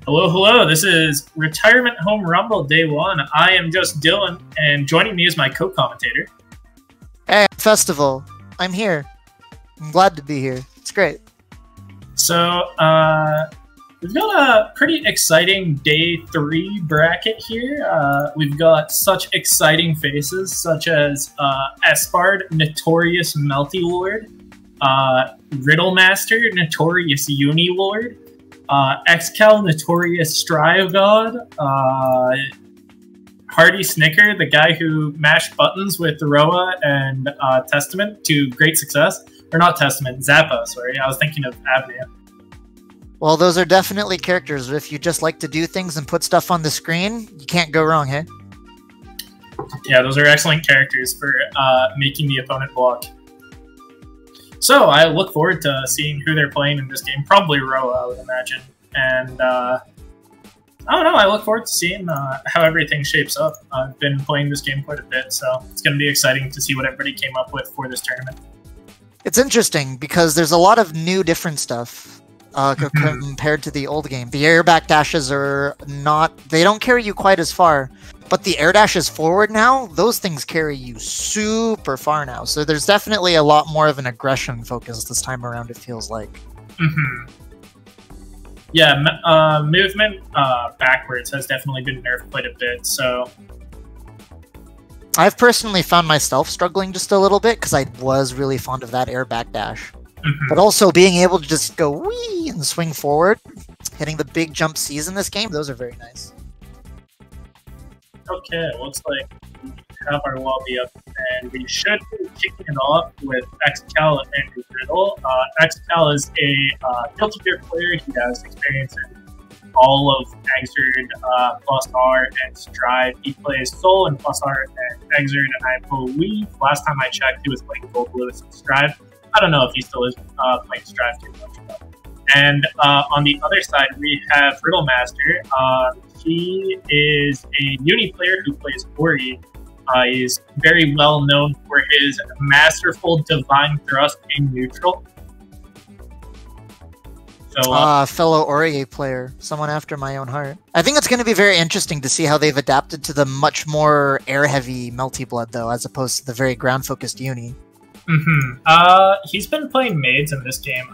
Hello, hello. This is Retirement Home Rumble Day 1. I am just Dylan, and joining me is my co-commentator. Hey, Festival. I'm here. I'm glad to be here. It's great. So, we've got a pretty exciting Day 3 bracket here. We've got such exciting faces, such as Espard, Notorious Melty Lord, Riddlemaster, Notorious Uni Lord, Xcal, Notorious Strio God, Hardy Snicker, the guy who mashed buttons with Roa and Testament to great success. Or not Testament, Zappa, sorry. I was thinking of Avenue. Well, those are definitely characters. If you just like to do things and put stuff on the screen, you can't go wrong, hey? Yeah, those are excellent characters for making the opponent block. So, I look forward to seeing who they're playing in this game. Probably Roa, I would imagine. And, I don't know, I look forward to seeing how everything shapes up. I've been playing this game quite a bit, so it's going to be exciting to see what everybody came up with for this tournament. It's interesting, because there's a lot of new different stuff compared to the old game. The air back dashes are not... They don't carry you quite as far. But the air dashes forward now, those things carry you super far now. So there's definitely a lot more of an aggression focus this time around, it feels like. Yeah, movement backwards has definitely been nerfed quite a bit, so... I've personally found myself struggling just a little bit, because I was really fond of that air backdash. But also being able to just go wee and swing forward, hitting the big jump C's in this game, those are very nice. Okay, looks like we have our lobby up, and we should be kicking it off with Xcal and Riddle. Xcal is a Guilty Gear player. He has experience in all of Exerd, Plus R, and Strive. He plays Soul and Plus R and Exerd, and I believe last time I checked he was playing Gold Lewis and Strive. I don't know if he still is playing Strive too much. And on the other side, we have Riddlemaster. He is a Uni player who plays Ori. He's very well known for his masterful Divine Thrust in neutral. So, fellow Ori player, someone after my own heart. I think it's going to be very interesting to see how they've adapted to the much more air-heavy Melty Blood, though, as opposed to the very ground-focused Uni. He's been playing Maids in this game.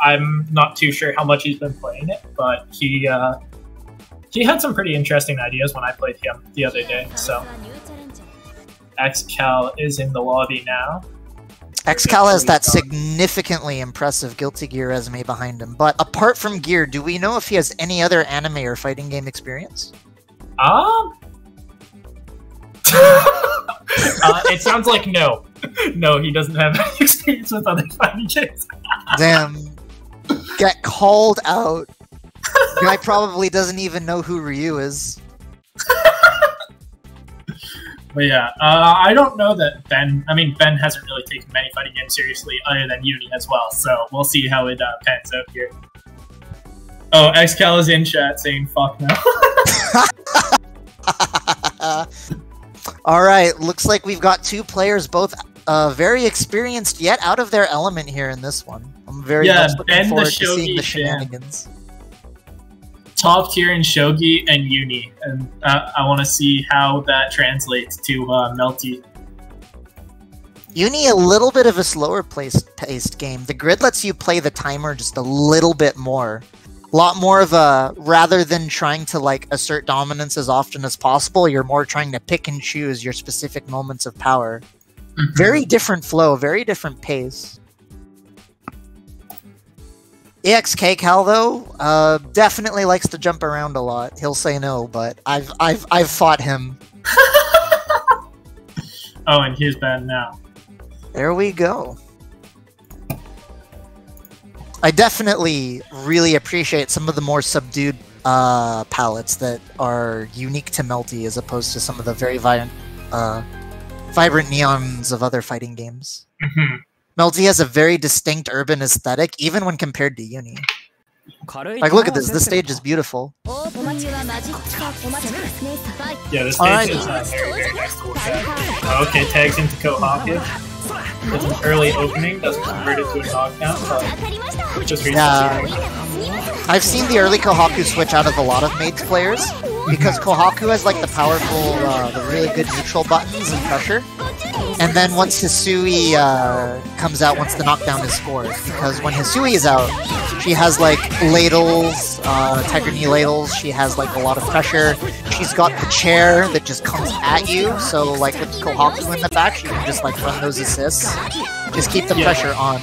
I'm not too sure how much he's been playing it, but he had some pretty interesting ideas when I played him the other day, so... Xcal is in the lobby now. Xcal has that significantly impressive Guilty Gear resume behind him, but apart from Gear, do we know if he has any other anime or fighting game experience? It sounds like no. No, he doesn't have any experience with other fighting games. Damn. Get called out. Guy probably doesn't even know who Ryu is. But yeah, I don't know that Ben... I mean, Ben hasn't really taken many fighting games seriously other than Uni as well, so we'll see how it pans out here. Oh, Xcal is in chat saying fuck no. Alright, looks like we've got two players, both very experienced, yet out of their element here in this one. I'm very much looking forward to seeing the shenanigans. Top tier in Shogi and Uni, and I want to see how that translates to Melty. Uni, a little bit of a slower paced game. The grid lets you play the timer just a little bit more. A lot more of a, rather than trying to like assert dominance as often as possible, you're more trying to pick and choose your specific moments of power. Very different flow, very different pace. EXK Cal though, definitely likes to jump around a lot. He'll say no, but I've fought him. Oh, and here's Ben now. There we go. I definitely really appreciate some of the more subdued palettes that are unique to Melty as opposed to some of the very vibrant neons of other fighting games. Melty has a very distinct urban aesthetic, even when compared to Uni. Like, look at this. This stage is beautiful. Yeah, this stage is very, very nice to look at. Oh, okay, tags into Kohaku. It's an early opening, doesn't convert it to a knockdown, but just reads the I've seen the early Kohaku switch out of a lot of Maids players, because Kohaku has like the powerful, the really good neutral buttons and pressure. And then once Hisui comes out, once the knockdown is scored, because when Hisui is out, she has like ladles, Tiger Knee ladles, she has like a lot of pressure, she's got the chair that just comes at you, so like with Kohaku in the back, she can just like run those assists, just keep the pressure on.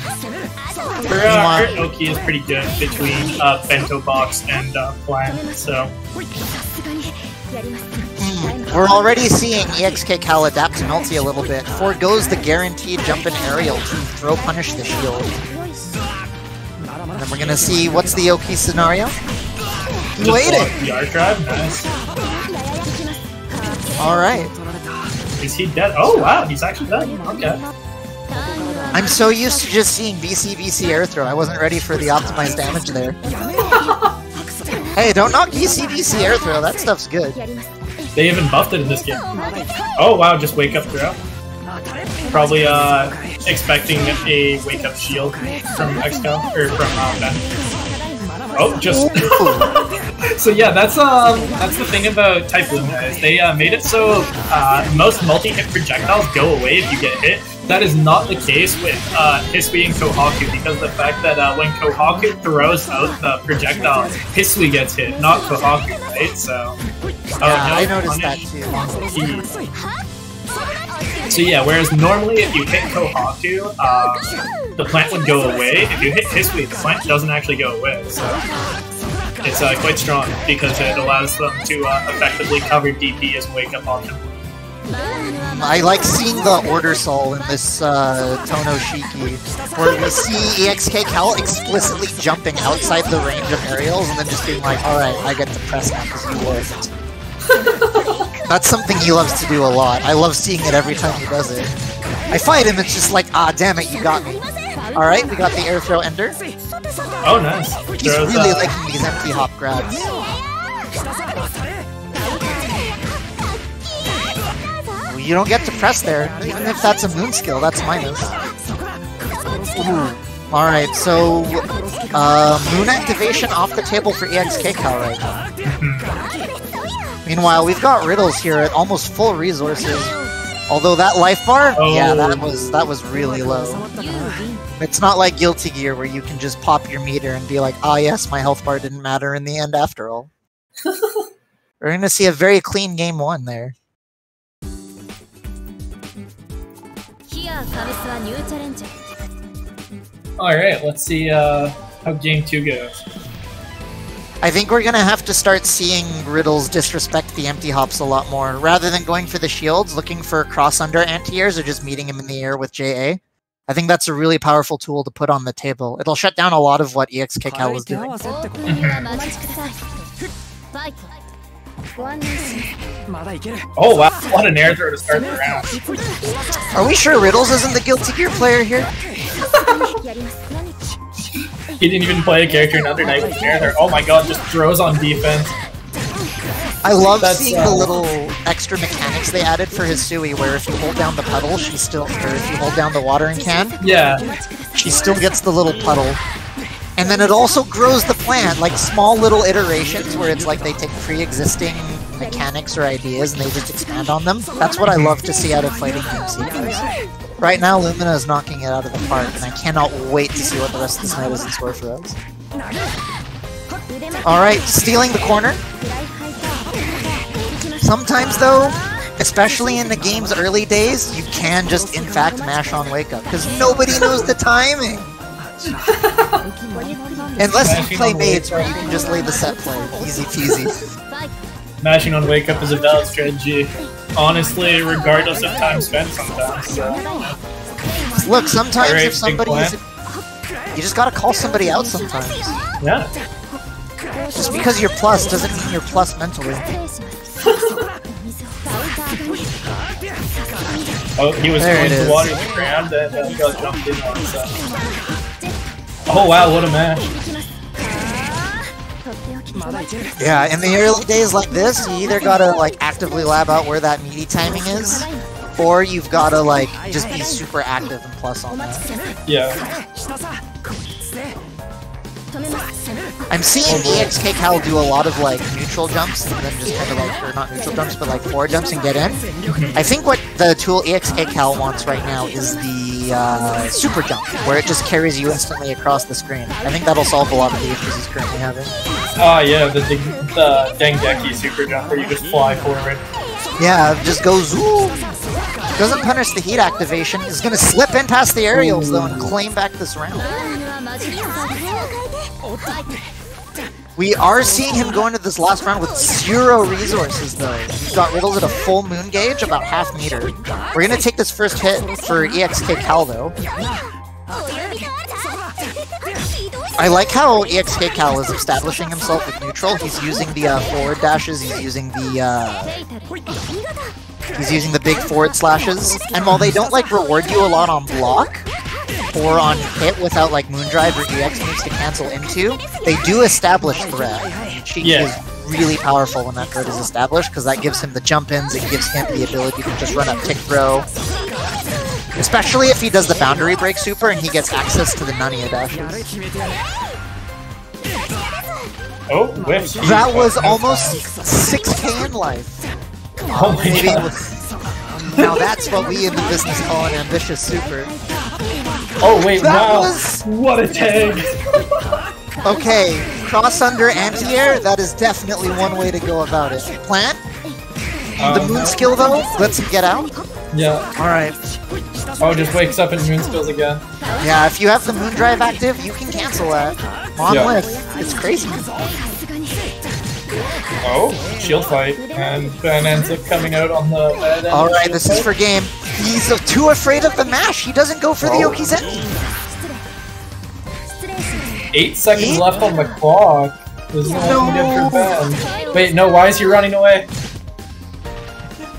Her Oki is pretty good between Bento Box and Plan, so... We're already seeing EXK Cal adapt to multi a little bit, forgoes the guaranteed jump and aerial to throw punish the shield. And then we're gonna see what's the Oki scenario. He waited! The arc drive, nice. Alright. Is he dead? Oh wow, he's actually dead. Okay. I'm so used to just seeing BC air throw, I wasn't ready for the optimized damage there. Hey, don't knock BC air throw, that stuff's good. They even buffed it in this game. Oh wow, just wake up throw. Probably expecting a wake up shield from XCal or from Ben. Oh, just so yeah, that's the thing about Type Lumina is they made it so most multi-hit projectiles go away if you get hit. That is not the case with Hisui and Kohaku, because the fact that when Kohaku throws out the projectile, Hisui gets hit, not Kohaku, right? So yeah, I noticed that too. So yeah, whereas normally if you hit Kohaku, the plant would go away. If you hit Hisui, the plant doesn't actually go away. So it's quite strong because it allows them to effectively cover DP as a wake-up option. I like seeing the Order Soul in this Tono Shiki, where we see EXK Cal explicitly jumping outside the range of aerials and then just being like, alright, I get to press now because you worked. That's something he loves to do a lot. I love seeing it every time he does it. I fight him, it's just like, ah, damn it, you got me. Alright, we got the air throw ender. Oh, nice. He's really liking these empty hop grabs. You don't get to press there, even if that's a moon skill, that's minus. Alright, so moon activation off the table for EXK Cal right now. Meanwhile, we've got Riddles here at almost full resources. Although that life bar, yeah, that was really low. It's not like Guilty Gear where you can just pop your meter and be like, ah yes, my health bar didn't matter in the end after all. We're gonna see a very clean game 1 there. Alright, let's see how game 2 goes. I think we're gonna have to start seeing Riddles disrespect the empty hops a lot more. Rather than going for the shields, looking for cross-under anti-airs, or just meeting him in the air with JA. I think that's a really powerful tool to put on the table. It'll shut down a lot of what EXK Cal is doing. Oh wow, what an air throw to start the round. Are we sure Riddles isn't the Guilty Gear player here? He didn't even play a character in Under Night with an air throw. Oh my god, just throws on defense. I love seeing the little extra mechanics they added for Hisui, where if you hold down the puddle, she still, or if you hold down the watering can, she still gets the little puddle. And then it also grows the plant, like small little iterations where it's like they take pre-existing mechanics or ideas and they just expand on them. That's what I love to see out of fighting game sequels. Right now, Lumina is knocking it out of the park, and I cannot wait to see what the rest of this night is in store for us. Alright, stealing the corner. Sometimes though, especially in the game's early days, you can just in fact mash on wake up, because nobody knows the timing! Unless you play Maids where you can just lay the set play. Easy peasy. Mashing on wake up is a valid strategy. Honestly, regardless of time spent sometimes. So. Look, sometimes if somebody is... You just gotta call somebody out sometimes. Yeah. Just because you're plus doesn't mean you're plus mentally. Oh, he was going to water the ground and he got jumped in on, so. Oh wow, what a match. Yeah, in the early days like this, you either gotta like actively lab out where that meaty timing is, or you've gotta like just be super active and plus on that. Yeah. I'm seeing EXK Cal do a lot of like neutral jumps and then just kind of like, or not neutral jumps, but like forward jumps and get in. I think what the tool EXK Cal wants right now is the super jump, where it just carries you instantly across the screen. I think that'll solve a lot of the issues he's currently having. Yeah, the Dengeki super jump where you just fly forward. Yeah, just go zoom. Doesn't punish the heat activation. He's gonna slip in past the aerials though and claim back this round. We are seeing him go into this last round with 0 resources though. He's got riddles at a full moon gauge, about half meter. We're gonna take this first hit for EXK Cal though. I like how EXK Cal is establishing himself with neutral. He's using the forward dashes, he's using the big forward slashes. And while they don't like reward you a lot on block, or on hit without like Moondrive or EX moves to cancel into, they do establish threat. Cheeky is really powerful when that threat is established, because that gives him the jump-ins, it gives him the ability to just run up tick throw. Especially if he does the boundary break super and he gets access to the Nania dashes. Oh, whiff. That was almost 6k in life. Oh my god. Now that's what we in the business call an ambitious super. Oh wait, wow! Was... What a tag! Okay, cross under anti-air, that is definitely one way to go about it. Plant? The moon skill though, lets him get out? Yeah. Alright. Oh, just wakes up and moon skills again. Yeah, if you have the moon drive active, you can cancel that. Monolith, it's crazy. Oh, shield fight, and Ben ends up coming out on the bed. Alright, this is for game. He's too afraid of the mash, he doesn't go for the Okizenki. 8 seconds left on the clock. There's nothing good for Ben. Wait, no, why is he running away?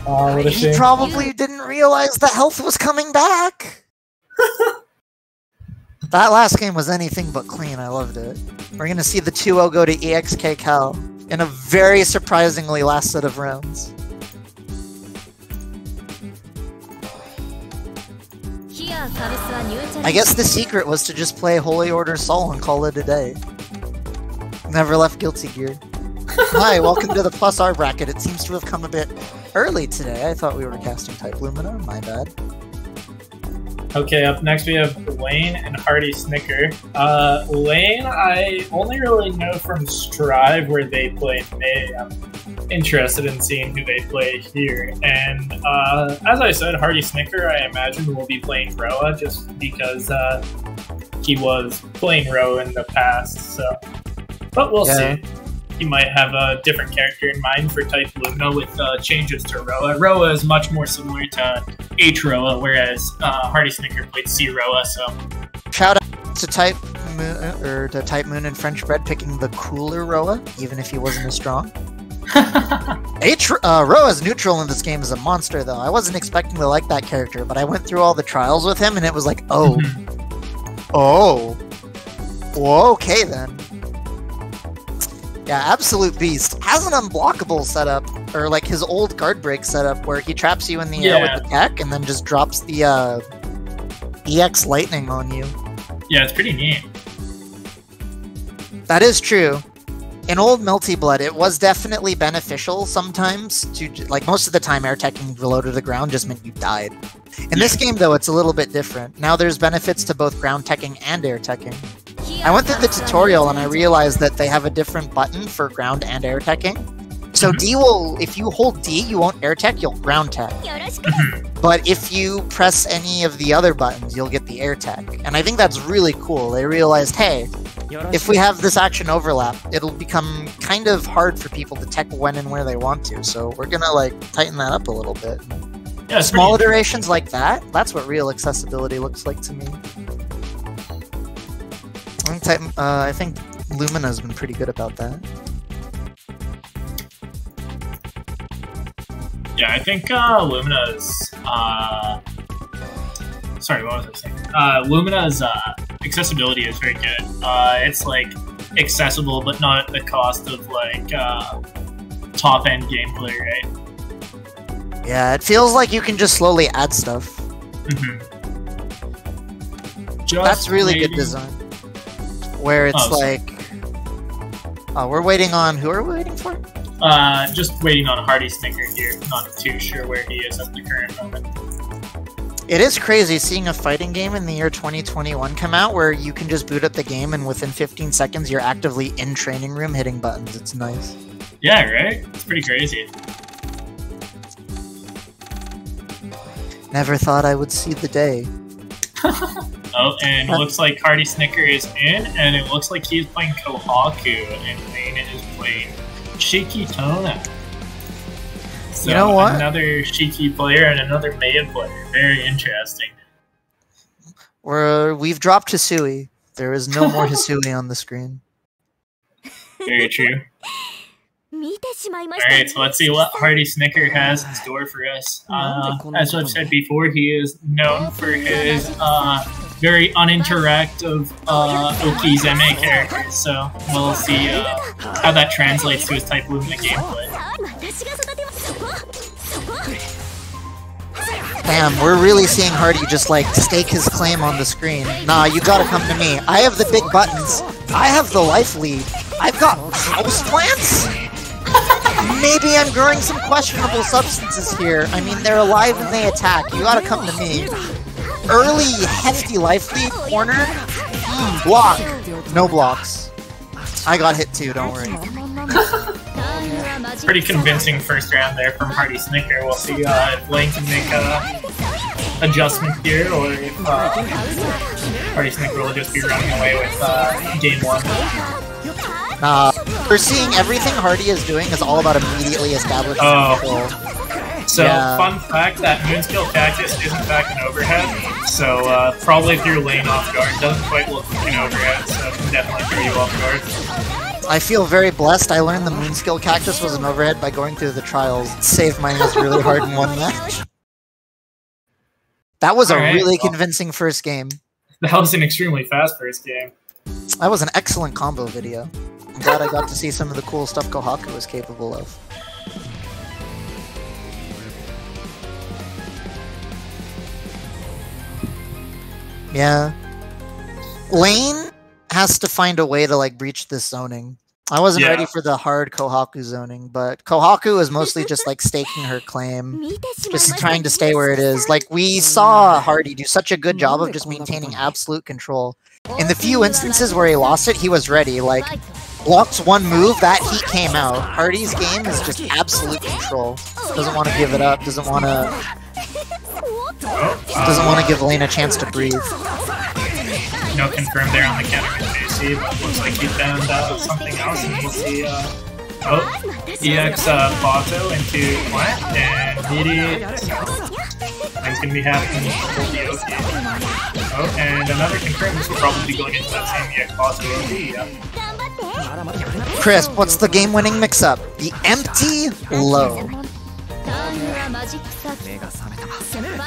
Oh, what a shame. He probably didn't realize the health was coming back. That last game was anything but clean, I loved it. We're gonna see the 2-0 go to EXK Cal in a very surprisingly last set of rounds. I guess the secret was to just play Holy Order Soul and call it a day. Never left Guilty Gear. Hi, welcome to the Plus R bracket. It seems to have come a bit early today. I thought we were casting type Lumina, my bad. Okay, up next we have Lane and Hardy Snicker. Lane, I only really know from Strive where they play May. I'm interested in seeing who they play here. And as I said, Hardy Snicker, I imagine, will be playing Roa just because he was playing Roa in the past. So, but we'll see. He might have a different character in mind for type Lumina with changes to Roa. Roa is much more similar to H Roa, whereas Hardy Snicker played C Roa. So shout out to Type Moon, or to Type Moon and French Bread picking the cooler Roa, even if he wasn't as strong. Roa's neutral in this game is a monster, though. I wasn't expecting to like that character, but I went through all the trials with him, and it was like, oh, well, okay then. Yeah, absolute beast. Has an unblockable setup, or like his old guard break setup, where he traps you in the air with the tech and then just drops the EX lightning on you. Yeah, it's pretty neat. That is true. In old Melty Blood, it was definitely beneficial sometimes to, like, most of the time air teching below to the ground just meant you died. In this game, though, it's a little bit different. Now there's benefits to both ground teching and air teching. I went through the tutorial and I realized that they have a different button for ground and air teching. So D will, if you hold D, you won't air tech, you'll ground tech. But if you press any of the other buttons, you'll get the air tech. And I think that's really cool. They realized, hey, if we have this action overlap, it'll become kind of hard for people to tech when and where they want to. So we're gonna like tighten that up a little bit. Yeah, small iterations like that, that's what real accessibility looks like to me. I think Lumina's been pretty good about that. Yeah, I think Lumina's... sorry, what was I saying? Lumina's accessibility is very good. It's, like, accessible, but not at the cost of, like, top-end gameplay, right? Yeah, it feels like you can just slowly add stuff. That's really good design. Where it's like... We're waiting on... Who are we waiting for? Just waiting on Hardy Snicker here. Not too sure where he is at the current moment. It is crazy seeing a fighting game in the year 2021 come out where you can just boot up the game and within 15 seconds you're actively in training room hitting buttons. It's nice. Yeah, right? It's pretty crazy. Never thought I would see the day. Oh, and it looks like Hardy Snicker is in, and it looks like he's playing Kohaku, and Lane is playing Shiki Tona. So you know what? Another Shiki player and another Maya player. Very interesting. We've dropped Hisui. There is no more Hisui on the screen. Very true. Alright, so let's see what Hardy Snicker has in store for us. As I've said before, he is known for his very uninteractive Okizeme characters, so we'll see how that translates to his type Lumina gameplay. Damn, we're really seeing Hardy just like stake his claim on the screen. Nah, you gotta come to me. I have the big buttons. I have the life lead. I've got house plants? Maybe I'm growing some questionable substances here. I mean, they're alive and they attack. You gotta come to me. Early, hefty life lead corner. Block. No blocks. I got hit too, don't worry. Pretty convincing first round there from Hardy Snicker. We'll see if Lane can make an adjustment here, or if Hardy Snicker will just be running away with game one. We're seeing everything Hardy is doing is all about immediately establishing control. So, fun fact, that Moonskill Cactus is in fact an overhead, so probably if you're Lane off guard, doesn't quite look like an overhead, so it can definitely throw you off guard. I feel very blessed. I learned the Moonskill Cactus was an overhead by going through the trials. It saved my ass really hard in one match. That was a really convincing first game. That was an extremely fast first game. That was an excellent combo video. I'm glad I got to see some of the cool stuff Kohaku was capable of. Yeah. Lane has to find a way to like breach this zoning. I wasn't ready for the hard Kohaku zoning, but Kohaku is mostly just like staking her claim, just trying to stay where it is. Like we saw Hardy do such a good job of just maintaining absolute control. In the few instances where he lost it, he was ready. Like blocks one move, that heat came out. Hardy's game is just absolute control. Doesn't want to give it up. Doesn't want to give Lane a chance to breathe. No confirm there on the counter with JC, but looks like he found something else, and we'll see, EX Bato into plant, and Midi, Lane's gonna be having the OP. Oh, and another confirm, this will probably be going into that same EX Bato OP, Chris, what's the game-winning mix-up? The empty low.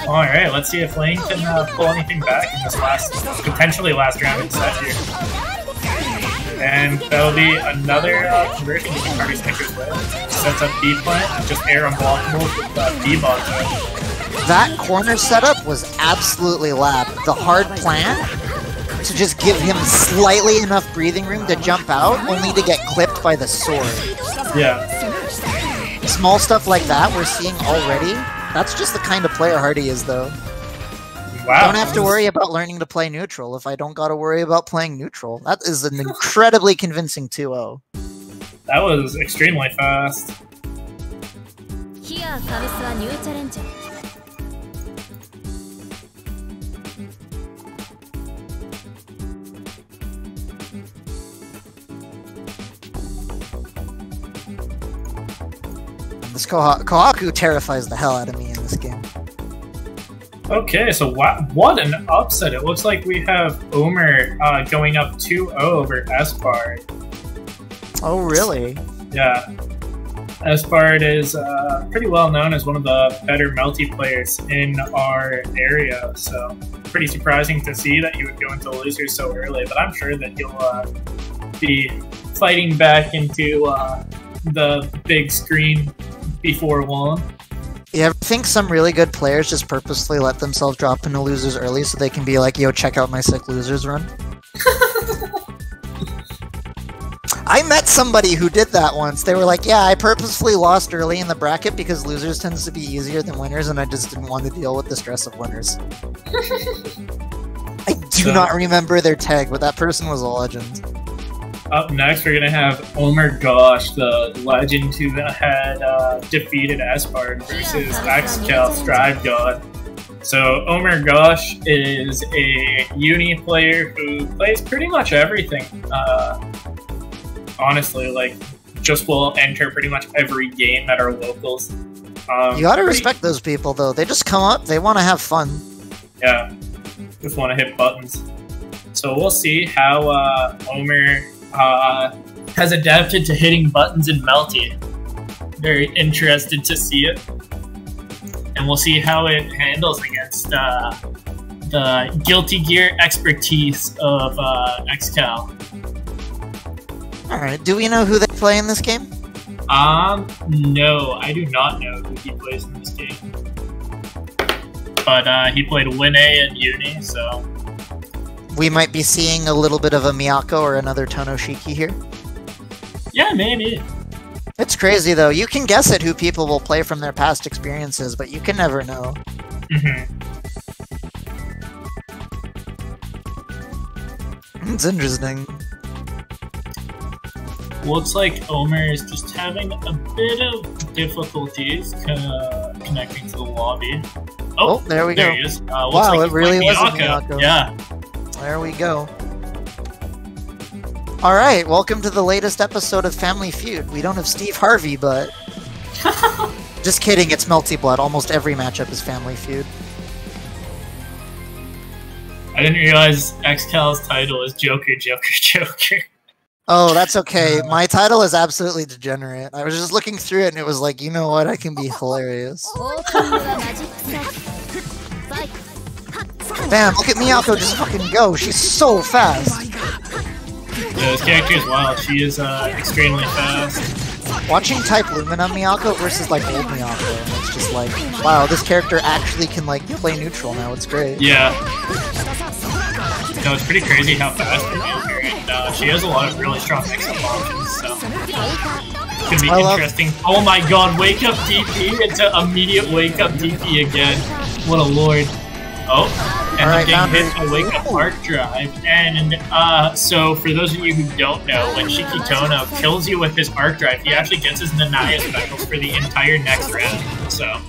Alright, let's see if Lane can pull anything back in this potentially last round in set here. And that'll be another conversion to Hardy Snicker's way. Sets up B plant, just air unblockable with B bot. That corner setup was absolutely lap. The hard plan to just give him slightly enough breathing room to jump out, only to get clipped by the sword. Yeah. Small stuff like that we're seeing already. That's just the kind of player Hardy is, though. Wow. Don't have to worry about learning to play neutral if I don't got to worry about playing neutral. That is an incredibly convincing 2-0. That was extremely fast. This Kohaku terrifies the hell out of me in this game. Okay, so what an upset. It looks like we have Omer going up 2-0 over Espard. Oh, really? Yeah. Espard is pretty well known as one of the better multiplayers in our area, so pretty surprising to see that he would go into losers so early, but I'm sure that he'll be fighting back into the big screen before long. You ever think some really good players just purposely let themselves drop into losers early so they can be like, yo, check out my sick losers run? I met somebody who did that once. They were like, yeah, I purposefully lost early in the bracket because losers tends to be easier than winners, and I just didn't want to deal with the stress of winners. I do not remember their tag, but that person was a legend. Up next, we're gonna have Omer Gosh, the legend who had defeated Espard versus XCal Strive God. So Omer Gosh is a uni player who plays pretty much everything. Honestly, like, just will enter pretty much every game at our locals. You gotta respect those people, though. They just come up, they want to have fun. Yeah, just want to hit buttons. So we'll see how Omer has adapted to hitting buttons in Melty. Very interested to see it. And we'll see how it handles against the Guilty Gear expertise of XCal. Alright, do we know who they play in this game? No, I do not know who he plays in this game. But he played Win A at Uni, so... We might be seeing a little bit of a Miyako or another Tonoshiki here. Yeah, maybe. It's crazy, though. You can guess at who people will play from their past experiences, but you can never know. It's interesting. Looks like Omer is just having a bit of difficulties connecting to the lobby. Oh, there we go. There he is. Wow, like it really was a Miyako. Yeah. There we go. Alright, welcome to the latest episode of Family Feud. We don't have Steve Harvey, but... Just kidding, it's Melty Blood. Almost every matchup is Family Feud. I didn't realize XCal's title is Joker, Joker, Joker. Oh, that's okay. My title is absolutely degenerate. I was just looking through it and it was like, you know what, I can be hilarious. Damn, look at Miyako just fucking go. She's so fast. Yeah, this character is wild. She is extremely fast. Watching type Lumina Miyako versus like old Miyako, and it's just like, wow, this character actually can like play neutral now. It's great. Yeah. No, it's pretty crazy how fast they make her, and she has a lot of really strong mix-up options, so it's gonna be interesting. Oh my god, wake up DP into immediate wake up DP again. What a lord. Oh, and then getting hit a wake up arc drive. And so for those of you who don't know, when Shikitono kills you with his arc drive, he actually gets his Nanaya specials for the entire next round. So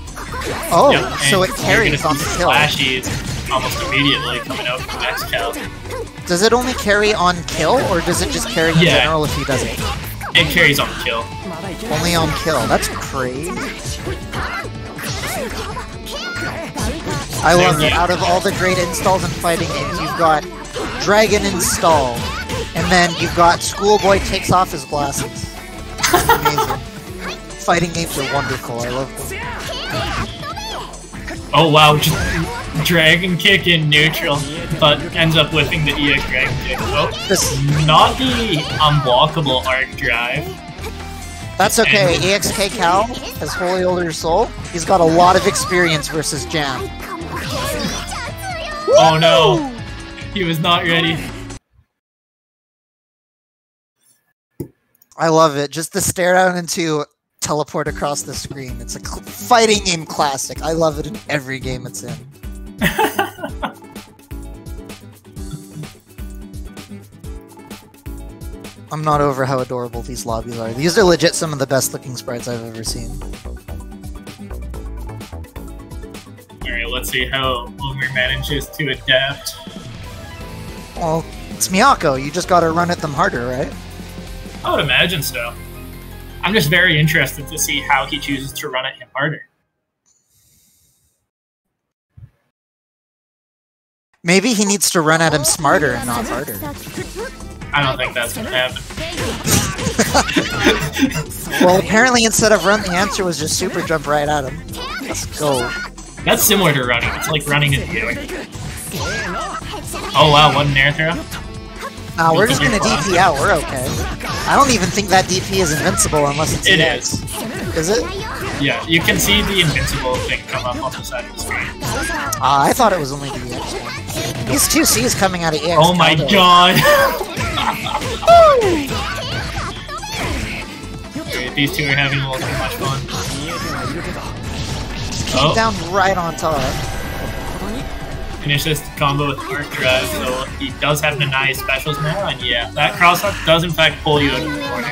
so it carries on the kill. Flashies almost immediately coming out from XCal. Does it only carry on kill, or does it just carry in general if he doesn't? It carries on kill. Only on kill. That's crazy. I love it. Out of all the great installs in fighting games, you've got Dragon Install, and then you've got Schoolboy takes off his glasses. Amazing. Fighting games are wonderful. I love them. Oh wow, just Dragon Kick in neutral, but ends up whipping the EX Dragon Kick. Oh, not the unblockable arc drive. That's okay. EXK Cal has Holy Older Soul. He's got a lot of experience versus Jam. Oh no! He was not ready. I love it. Just the stare down into teleport across the screen. It's a fighting game classic. I love it in every game it's in. I'm not over how adorable these lobbies are. These are legit some of the best looking sprites I've ever seen. Alright, let's see how Omer manages to adapt. Well, it's Miyako. You just gotta run at them harder, right? I would imagine so. I'm just very interested to see how he chooses to run at him harder. Maybe he needs to run at him smarter and not harder. I don't think that's gonna happen. Well, apparently instead of run, the answer was just super jump right at him. Let's go. That's similar to running. It's like running in the air. Oh wow, what an air throw. Nah, we're just gonna DP out. We're okay. I don't even think that DP is invincible unless it's EX. Is it? Yeah, you can see the invincible thing come up on the side of the screen. I thought it was only the EX one. These 2Cs coming out of EX. Oh my god! These two are having a little too much fun. Keep down right on top. Finish this combo with Arc Drive, so he does have Nanai specials now, and yeah, that cross-up does in fact pull you out of the corner.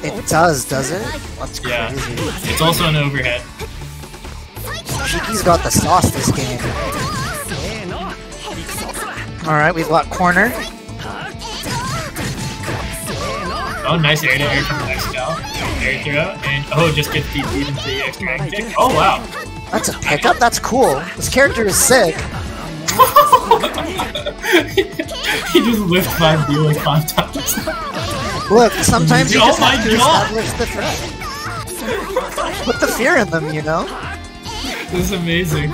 It does it? That's crazy. Yeah. It's also an overhead. Shiki's got the sauce this game. Alright, we've got corner. Oh, nice air to air from X-Cal. Air throw, and oh, just gets DP'd into the X-Dragon kick. Oh, wow. That's a pickup? That's cool. This character is sick. He just whiffed 5D like 5 times. Look, sometimes you just have to God. establish the threat. Put the fear in them, you know? This is amazing.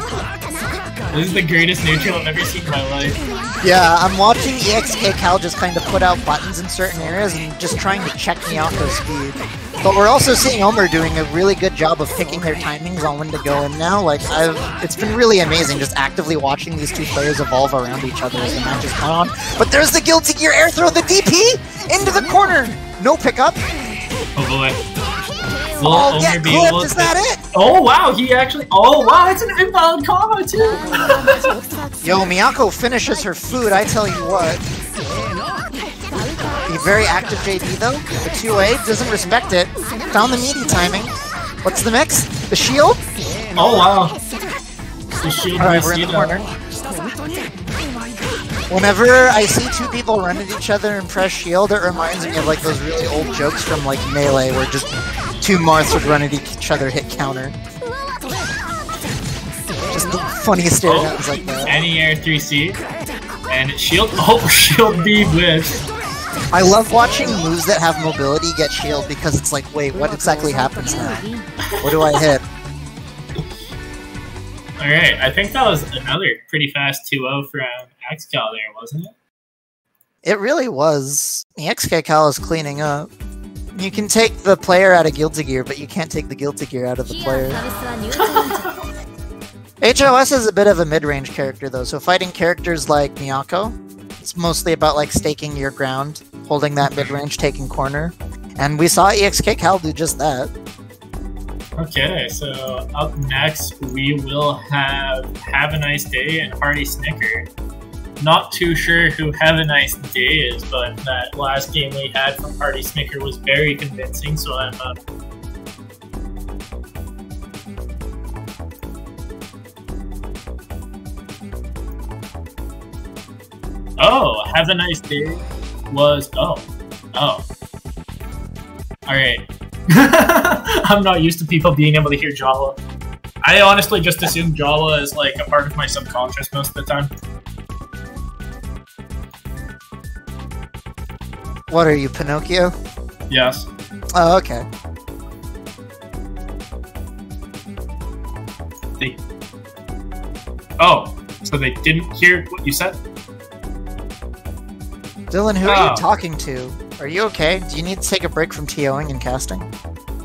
This is the greatest neutral I've ever seen in my life. Yeah, I'm watching EXK Cal just kind of put out buttons in certain areas and just trying to check me out for speed. But we're also seeing Omer doing a really good job of picking their timings on when to go in now. Like, it's been really amazing just actively watching these two players evolve around each other as the match has gone on. But there's the Guilty Gear air throw, the DP into the corner! No pickup. Oh boy. Oh, get clipped, is that it? Oh wow, he actually, oh wow, it's an inbound combo too! Yo, Miyako finishes her food, I tell you what. A very active JD though, the 2A, doesn't respect it. Found the meaty timing. What's the mix? The shield? Oh wow. The shield. Alright, we're in the corner. Whenever I see two people run at each other and press shield, it reminds me of like those really old jokes from like Melee where just two Marths would run at each other, hit counter. Just the funniest stare downs like that. Anti-air 3C. And shield. Oh, shield B with. I love watching moves that have mobility get shield because it's like, wait, what exactly happens now? What do I hit? Alright, I think that was another pretty fast 2-0 from X-Cal there, wasn't it? It really was. The XK Cal is cleaning up. You can take the player out of Guilty Gear, but you can't take the Guilty Gear out of the player. HOS is a bit of a mid-range character though, so fighting characters like Miyako, it's mostly about like staking your ground, holding that mid-range, taking corner. And we saw EXK Cal do just that. Okay, so up next we will have a Nice Day and Hearty Snicker. Not too sure who Have a Nice Day is, but that last game we had from Hearty Snicker was very convincing, so I'm Oh, Have a Nice Day was Alright. I'm not used to people being able to hear Java. I honestly just assume Java is like a part of my subconscious most of the time. What are you, Pinocchio? Yes. Oh, okay. So they didn't hear what you said? Dylan, who are you talking to? Are you okay? Do you need to take a break from TOing and casting?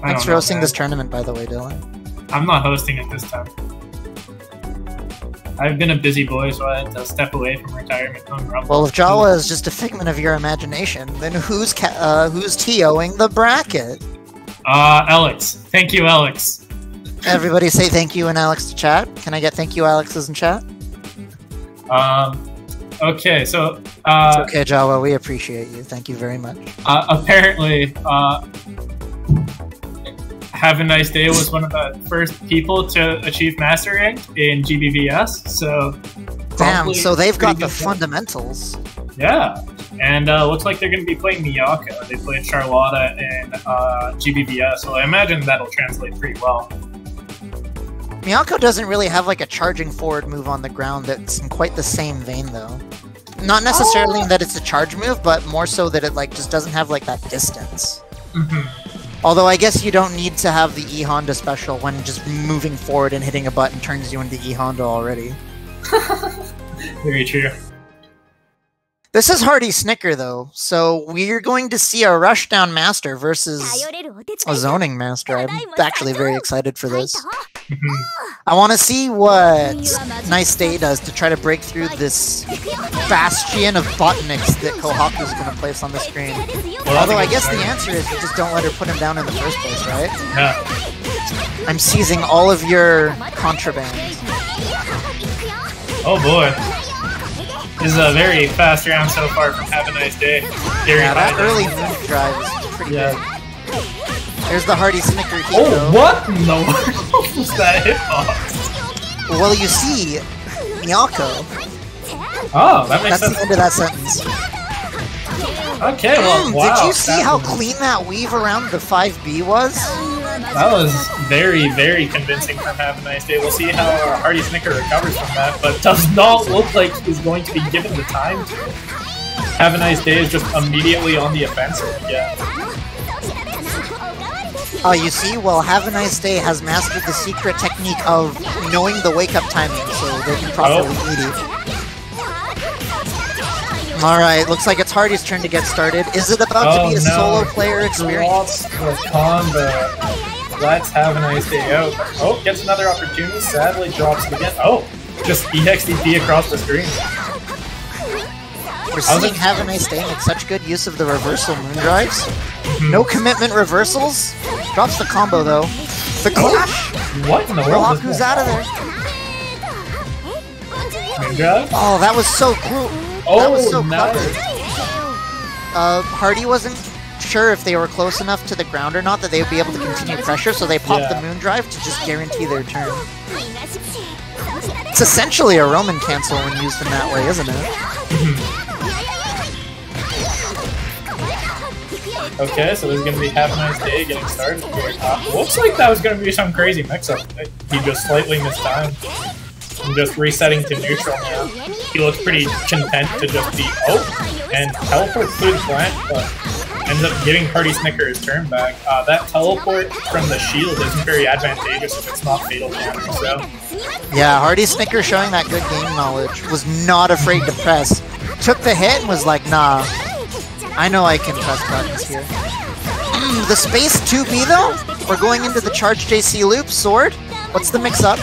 Thanks for hosting this tournament, by the way, Dylan. I'm not hosting it this time. I've been a busy boy, so I had to step away from retirement on Rumble. Well, if Jawa is just a figment of your imagination, then who's TOing the bracket? Alex. Thank you, Alex. Everybody say thank you and Alex to chat. Can I get thank you, Alex's in chat? Okay, so... it's okay, Jawa, we appreciate you. Thank you very much. Apparently, Have a Nice Day was one of the first people to achieve Master Rank in GBVS, so... Damn, so they've got the fundamentals. Yeah, and looks like they're going to be playing Miyako. They played Charlotta in GBVS, so I imagine that'll translate pretty well. Miyako doesn't really have like a charging forward move on the ground that's in quite the same vein, though. Not necessarily in that it's a charge move, but more so that it like just doesn't have like that distance. Although I guess you don't need to have the E Honda special when just moving forward and hitting a button turns you into E Honda already. Very true. This is Hearty Snicker though, so we're going to see a Rushdown Master versus a Zoning Master. I'm actually very excited for this. I want to see what Nice Day does to try to break through this bastion of botniks that Kohaku's going to place on the screen. Well, although I guess the answer is you just don't let her put him down in the first place, right? Yeah. I'm seizing all of your contraband. Oh boy. This is a very fast round so far from Have a Nice Day. Yeah, that early moon drive is pretty good. There's the Hardy Snicker Heat, Oh, what in the world was that hitbox? Well, you see, Miyako. Oh, that makes sense. That's the end of that sentence. Okay, well, wow. Did you see how clean that weave around the 5B was? That was very, very convincing from Have a Nice Day. We'll see how Hardy Snicker recovers from that, but does not look like he's going to be given the time to. Have a Nice Day is just immediately on the offensive again. Oh, you see? Well, Have a Nice Day has mastered the secret technique of knowing the wake-up timing, so they can properly eat it. Alright, looks like it's Hardy's turn to get started. Is it about to be a solo player experience? The combo. Let's Have a Nice Day out. Oh, gets another opportunity, sadly drops it again. Oh, just EXDP across the screen. We're seeing Have a Nice Day make such good use of the reversal moon drives. No commitment reversals. Drops the combo though. The clash! What in the world? Kohaku's out of there. Moon drive? Oh, that was so cool. Oh, that was so nice. clever. Hardy wasn't sure if they were close enough to the ground or not that they would be able to continue pressure, so they popped the moon drive to just guarantee their turn. It's essentially a Roman cancel when used in that way, isn't it? Okay, so this is going to be Have a Nice Day getting started. Looks like that was going to be some crazy mix-up. He just slightly missed time. I'm just resetting to neutral now. He looks pretty content to just be and teleport through the plant, but ends up giving Hardy Snicker his turn back. That teleport from the shield isn't very advantageous if it's not fatal damage, so... Yeah, Hardy Snicker showing that good game knowledge. Was not afraid to press. Took the hit and was like, nah. I know I can press buttons here. The space 2B though? We're going into the charge JC loop. Sword? What's the mix-up?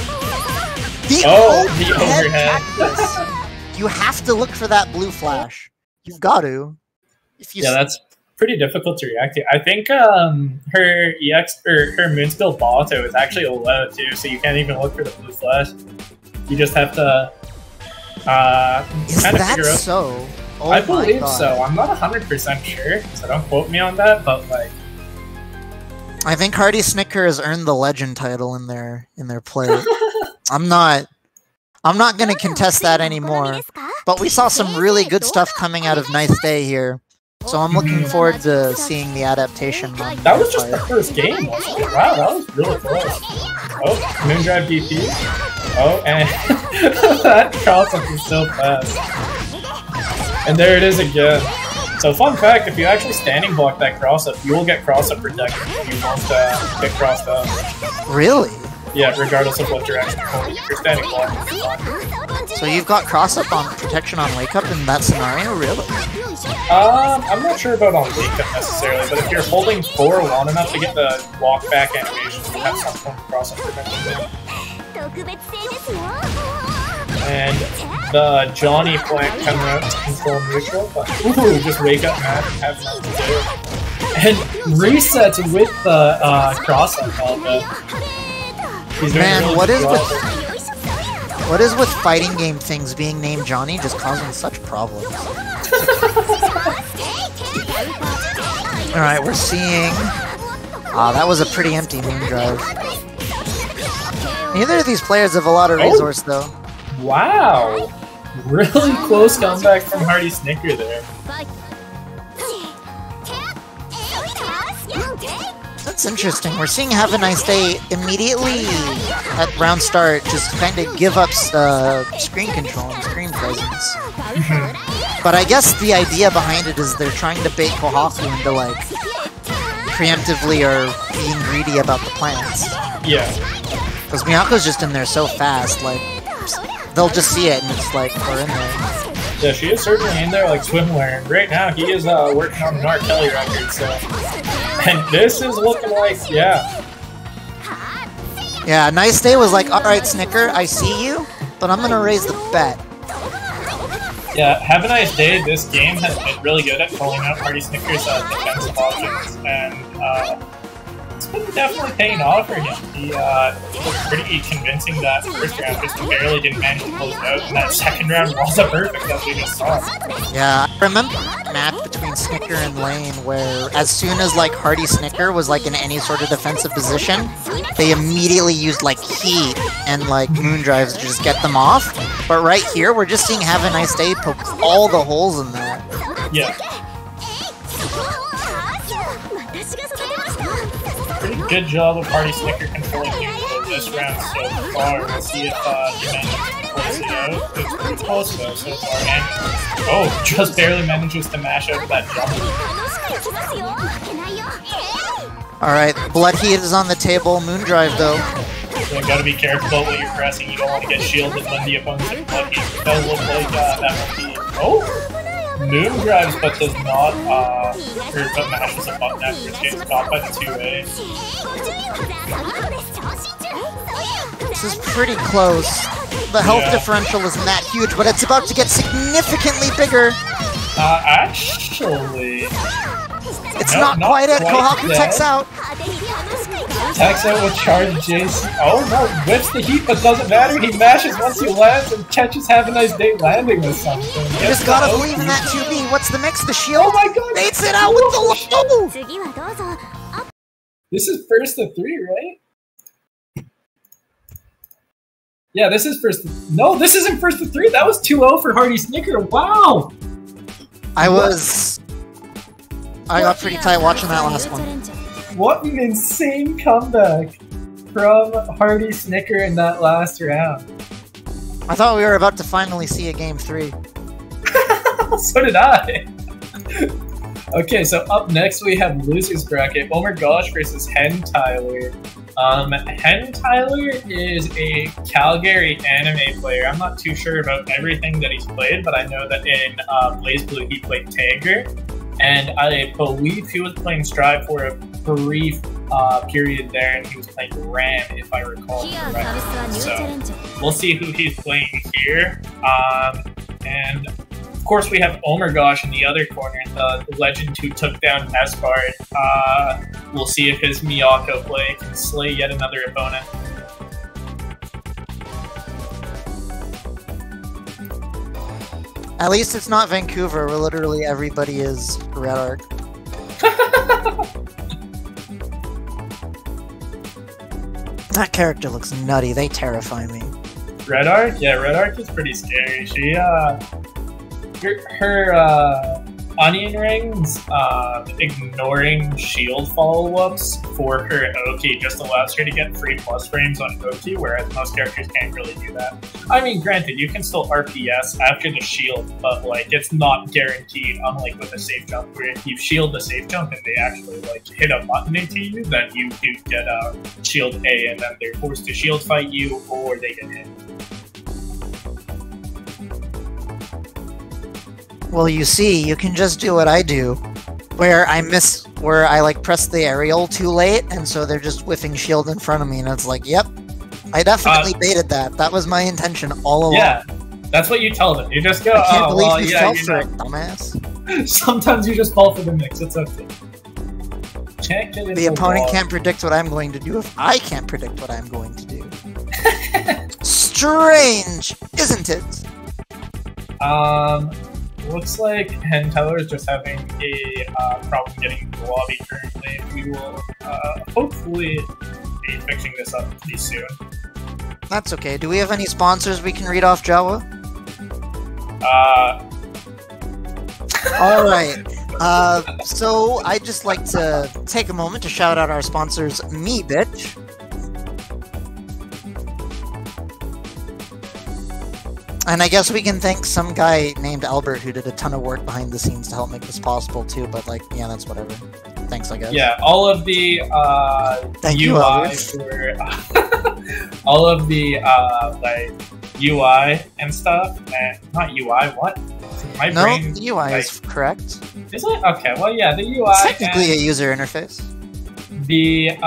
The overhead cactus. You have to look for that blue flash. You've got to. If you that's pretty difficult to react to. I think her EX or her Moonspill Bato is actually a low too, so you can't even look for the blue flash. You just have to kind of figure out. So? Oh I believe so. I'm not 100% sure, so don't quote me on that, but like I think Hardy Snicker has earned the legend title in their play. I'm not gonna contest that anymore. But we saw some really good stuff coming out of Nice Day here. So I'm looking forward to seeing the adaptation. That was just the first game, wasn't it? Wow, that was really close. Oh, Moondrive DP. Oh, and that cross-up is so fast. And there it is again. So fun fact, if you actually standing block that cross-up, you will get cross-up protection. You won't get crossed up. Really? Yeah, regardless of what direction you're holding. If you're standing block, so you've got cross-up on protection on wake-up in that scenario, really? I'm not sure about on wake-up necessarily, but if you're holding 4 long enough to get the walk-back animation, you have some form of cross-up protection. And the Johnny flank coming out to control neutral, but ooh, just wake up mad and have nothing to do. And resets with the cross-up element. Man, really what is with fighting game things being named Johnny just causing such problems? Alright, we're seeing... that was a pretty empty moon drive. Neither of these players have a lot of resource, though. Wow! Really close comeback from Hardy Snicker there. That's interesting. We're seeing Have a Nice Day immediately at round start just kind of give up screen control and screen presence. But I guess the idea behind it is they're trying to bait Kohaku into like preemptively or being greedy about the plants. Yeah. Because Miyako's just in there so fast, like they'll just see it and it's like we're in there. Yeah, she is certainly in there like swimwear. And right now he is working on the R. Kelly record, so... And this is looking like, yeah. Yeah, Nice Day was like, alright, Snicker, I see you, but I'm gonna raise the bet. Yeah, Have a Nice Day, this game has been really good at calling out Party Snicker's defensive options, and it's been definitely paying off for him. He was pretty convincing that first round, just barely didn't manage to close out, and that second round was a perfect, as we just saw. Yeah, I remember a match between Snicker and Lane where as soon as like Hardy Snicker was like in any sort of defensive position, they immediately used like heat and like moon drives to just get them off. But right here, we're just seeing Have a Nice Day poke all the holes in that. Yeah. Pretty good job of Party Snicker controlling this round so far. We'll see if he manages to close it out. It's pretty close though so far. And oh, just barely manages to mash out that jump. Alright, Blood Heat is on the table. Moon Drive though. So you gotta be careful about what you're pressing. You don't want to get shielded when the opponent's in Blood Heat. It does look like that might be... Oh! Moon drives but does not, or but mashes a button after it's getting stopped by the 2A. This is pretty close. The health differential isn't that huge, but it's about to get significantly bigger. Actually... It's not quite it. Kohaku techs out. Techs out with charge Jason. Oh no, whips the heat, but doesn't matter. He mashes once he lands and catches Have a Nice Day landing with something. You just gotta believe in that 2B. What's the mix? The shield? Oh my god! Baits it out with the low! This is first to 3, right? Yeah, this is first to... No, this isn't first to 3. That was 2-0 for Hardy Snicker. Wow! I got pretty tight watching that last one. What an insane comeback from Hardy Snicker in that last round. I thought we were about to finally see a game 3. So did I. Okay, so up next we have Losers Bracket. Oh my gosh versus Hen Tyler. Hen Tyler is a Calgary anime player. I'm not too sure about everything that he's played, but I know that in BlazBlue he played Tanger. And I believe he was playing Strive for a brief period there, and he was playing Ram, if I recall correctly. So we'll see who he's playing here. And of course, we have Omergosh in the other corner, the legend who took down Espard. We'll see if his Miyako play can slay yet another opponent. At least it's not Vancouver, where literally everybody is Red Arc. That character looks nutty. They terrify me. Red Arc? Yeah, Red Arc is pretty scary. She, her onion rings, ignoring shield follow-ups for her Oki just allows her to get free plus frames on Oki, whereas most characters can't really do that. I mean, granted, you can still RPS after the shield, but, like, it's not guaranteed, unlike with a safe jump, where if you shield the safe jump and they actually, like, hit a button into you, then you do get a shield A, and then they're forced to shield fight you, or they get hit. Well, you see, you can just do what I do, where I like press the aerial too late, and so they're just whiffing shield in front of me, and it's like, yep, I definitely baited that. That was my intention all along. Yeah, that's what you tell them. You just go, I can't believe well, you yeah, fell for it, dumbass. Sometimes you just fall for the mix, it's okay. The opponent can't predict what I'm going to do if I can't predict what I'm going to do. Strange, isn't it? Looks like Hen Tyler is just having a problem getting into the lobby currently. We will hopefully be fixing this up pretty soon. That's okay. Do we have any sponsors we can read off, Jawa? Alright. So I'd just like to take a moment to shout out our sponsors, Me Bitch. And I guess we can thank some guy named Albert who did a ton of work behind the scenes to help make this possible too, but like, yeah, that's whatever. Thanks, I guess. Yeah, all of the Thank UI you, for all of the like UI and stuff, and not UI, what? My no, brain, the UI like, is correct. Is it? Okay, well yeah, the UI It's technically a user interface. The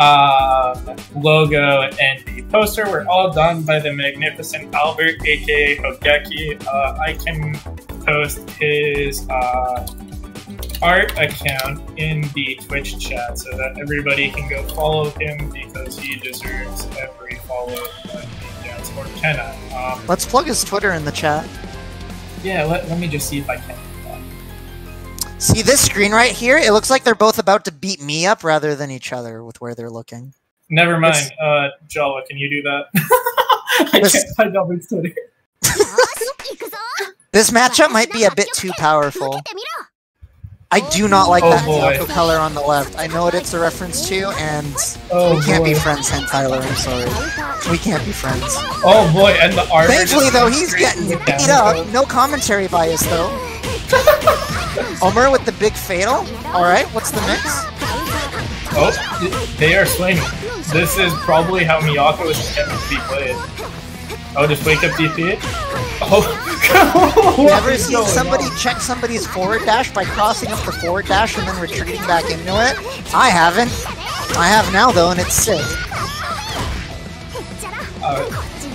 logo and the poster were all done by the magnificent Albert, aka Hogeki. I can post his art account in the Twitch chat so that everybody can go follow him because he deserves every follow that he gets, or can I? Let's plug his Twitter in the chat. Yeah, let me just see if I can. See this screen right here? It looks like they're both about to beat me up rather than each other with where they're looking. Never mind. Jala, can you do that? I can't find Albert's Twitter. This matchup might be a bit too powerful. I do not like that Miyako color on the left. I know what it's a reference to, and we can't be friends, Hen Tyler. I'm sorry. We can't be friends. Oh boy, and the armor. Thankfully, though, he's getting beat up. No commentary bias, though. Omer with the big fatal. Alright, what's the mix? Oh, they are swinging. This is probably how Miyako is intended to be played. Oh, just wake up DP? Oh, you ever seen somebody check somebody's forward dash by crossing up the forward dash and then retreating back into it? I haven't. I have now, though, and it's sick.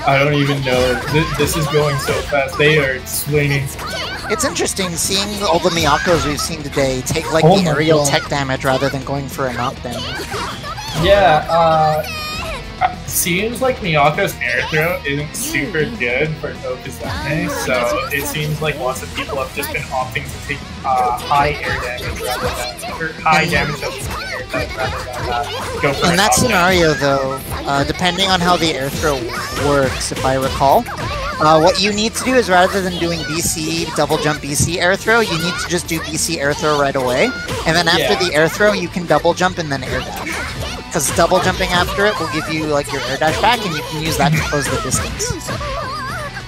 I don't even know. This is going so fast. They are swinging. It's interesting seeing all the Miyakos we've seen today take like the aerial tech damage rather than going for a knockdown. Yeah, seems like Miyako's air throw isn't super good for Okazane, so it seems like lots of people have just been opting to take high air damage rather than, or high damage of air type rather than go for in that scenario, though, depending on how the air throw works, if I recall, what you need to do is rather than doing BC, double jump BC air throw, you need to just do BC air throw right away, and then after the air throw, you can double jump and then air dash. Because double jumping after it will give you like your air dash back, and you can use that to close the distance.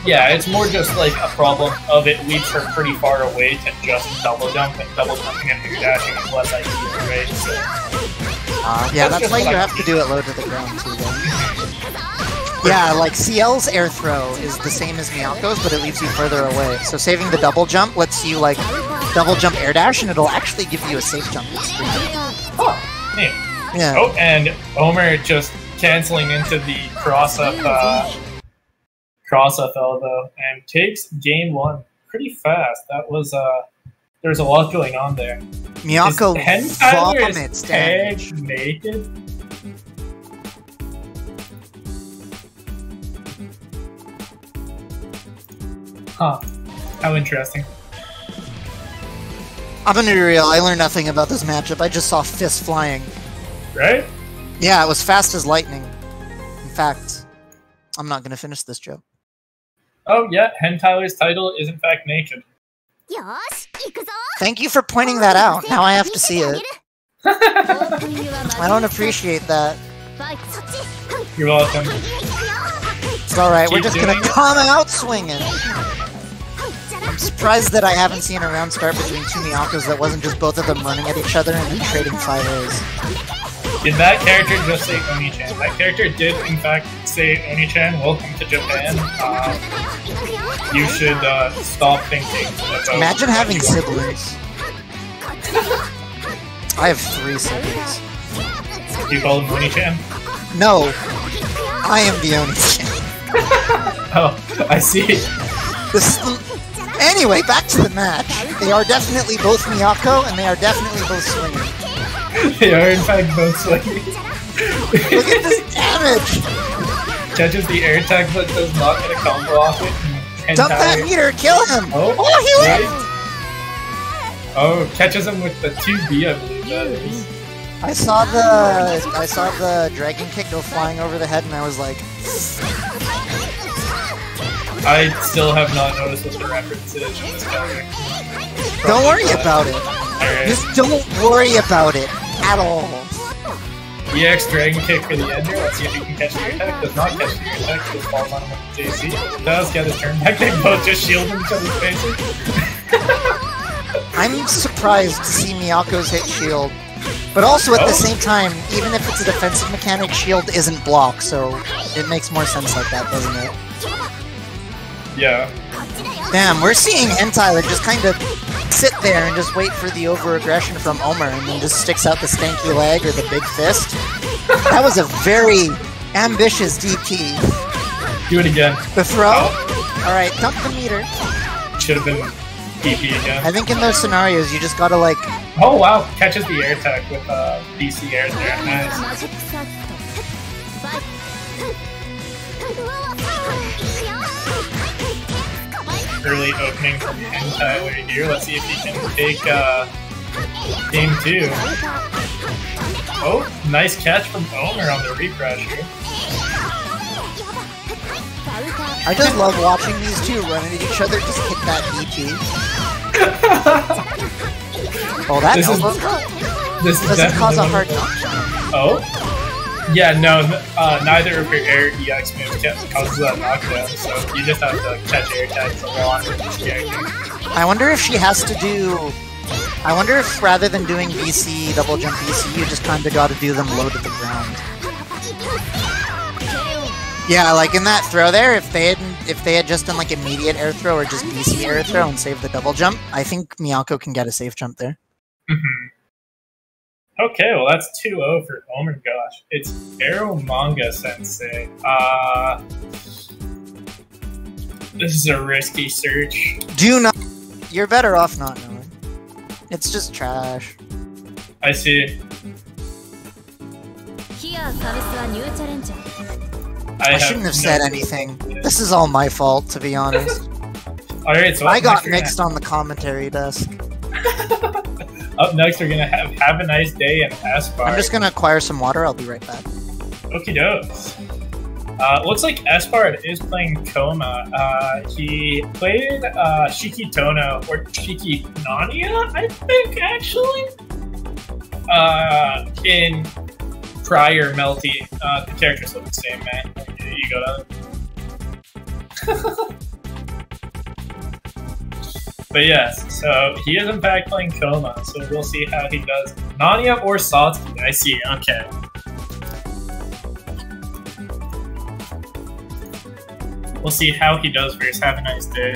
Yeah, it's more just like a problem of it leads her pretty far away to just double jump, and double jumping and air dashing is less ideal, right? So, yeah, that's why you have to do it low to the ground too, though. Yeah, like CL's air throw is the same as Miyako's, but it leaves you further away. So saving the double jump lets you like double jump air dash, and it'll actually give you a safe jump. Oh, neat. Yeah. Oh, and Omer just canceling into the cross-up elbow and takes game one pretty fast. That was there's a lot going on there. Miyako vomits damage. Naked. Huh. How interesting. I'm gonna be real, I learned nothing about this matchup. I just saw fists flying. Right? Yeah, it was fast as lightning. In fact, I'm not gonna finish this joke. Oh yeah, Hen Tyler's title is in fact naked. Thank you for pointing that out. Now I have to see it. I don't appreciate that. You're welcome. It's alright, we're just gonna come out swinging. I'm surprised that I haven't seen a round start between two Miyakos that wasn't just both of them running at each other and then trading 5As. Did that character just say Oni-chan? That character did, in fact, say Oni-chan, welcome to Japan. You should stop thinking about... Imagine having siblings. I have 3 siblings. Do you call them Oni-chan? No. I am the Oni-chan. Oh, I see. This is the... Anyway, back to the match. They are definitely both Miyako, and they are definitely both swinging. They are in fact both swinging. Look at this damage! Catches the air tag but does not get a combo off it. Dump that meter, kill him! Oh, he lived! Oh, catches him with the 2B, I believe that is. I saw the dragon kick go flying over the head, and I was like... I still have not noticed what the reference is in this character. Don't worry about it. Right. Just don't worry about it at all. EX Dragon Kick for the ender. Let's see if he can catch the attack. Does not catch the attack. Just falls on him with the JC. Does get his turn back. They both just shield each other's faces. I'm surprised to see Miyako's hit shield. But also at the same time, even if it's a defensive mechanic, shield isn't block, so it makes more sense like that, doesn't it? Yeah. Damn, we're seeing Hen Tyler just kind of sit there and just wait for the over-aggression from Omer, and then just sticks out the stanky leg or the big fist. That was a very Ambitious DP. Do it again. The throw? Oh. Alright, dump the meter. Should have been DP again. I think in those scenarios, you just gotta like... Oh wow, catches the air tech with DC air there. Nice. Early opening from Hentai right here. Let's see if he can take game 2. Oh, nice catch from Omer on the refresh here. I just love watching these two run into each other, just hit that DP. Oh, that this doesn't cause a hard knock. Oh? Yeah, no, neither of your air EX moves causes that knockdown, so you just have to catch air tags a lot with this character. I wonder if she has to do... I wonder if rather than doing VC, double jump VC, you just kinda gotta do them low to the ground. Yeah, like in that throw there, if they had just done like immediate air throw or just VC air throw and save the double jump, I think Miyako can get a safe jump there. Okay, well that's 2-0 for oh my gosh. It's Arrow Manga Sensei. This is a risky search. Do not. You're better off not knowing. It's just trash. I see. I shouldn't have said anything. This is all my fault, to be honest. Alright, so I got mixed on the commentary desk. Up next, we're gonna have a nice day and Aspar. I'm just gonna acquire some water. I'll be right back. Okie dokes. Looks like Aspar is playing Koma. He played Shiki Tono or Shiki Nania, I think, actually. In prior Melty, the characters look the same, man. You go to. But yes, so he is in fact playing Koma, so we'll see how he does. Nania or Satsuki, I see, okay. We'll see how he does first. Have a nice day.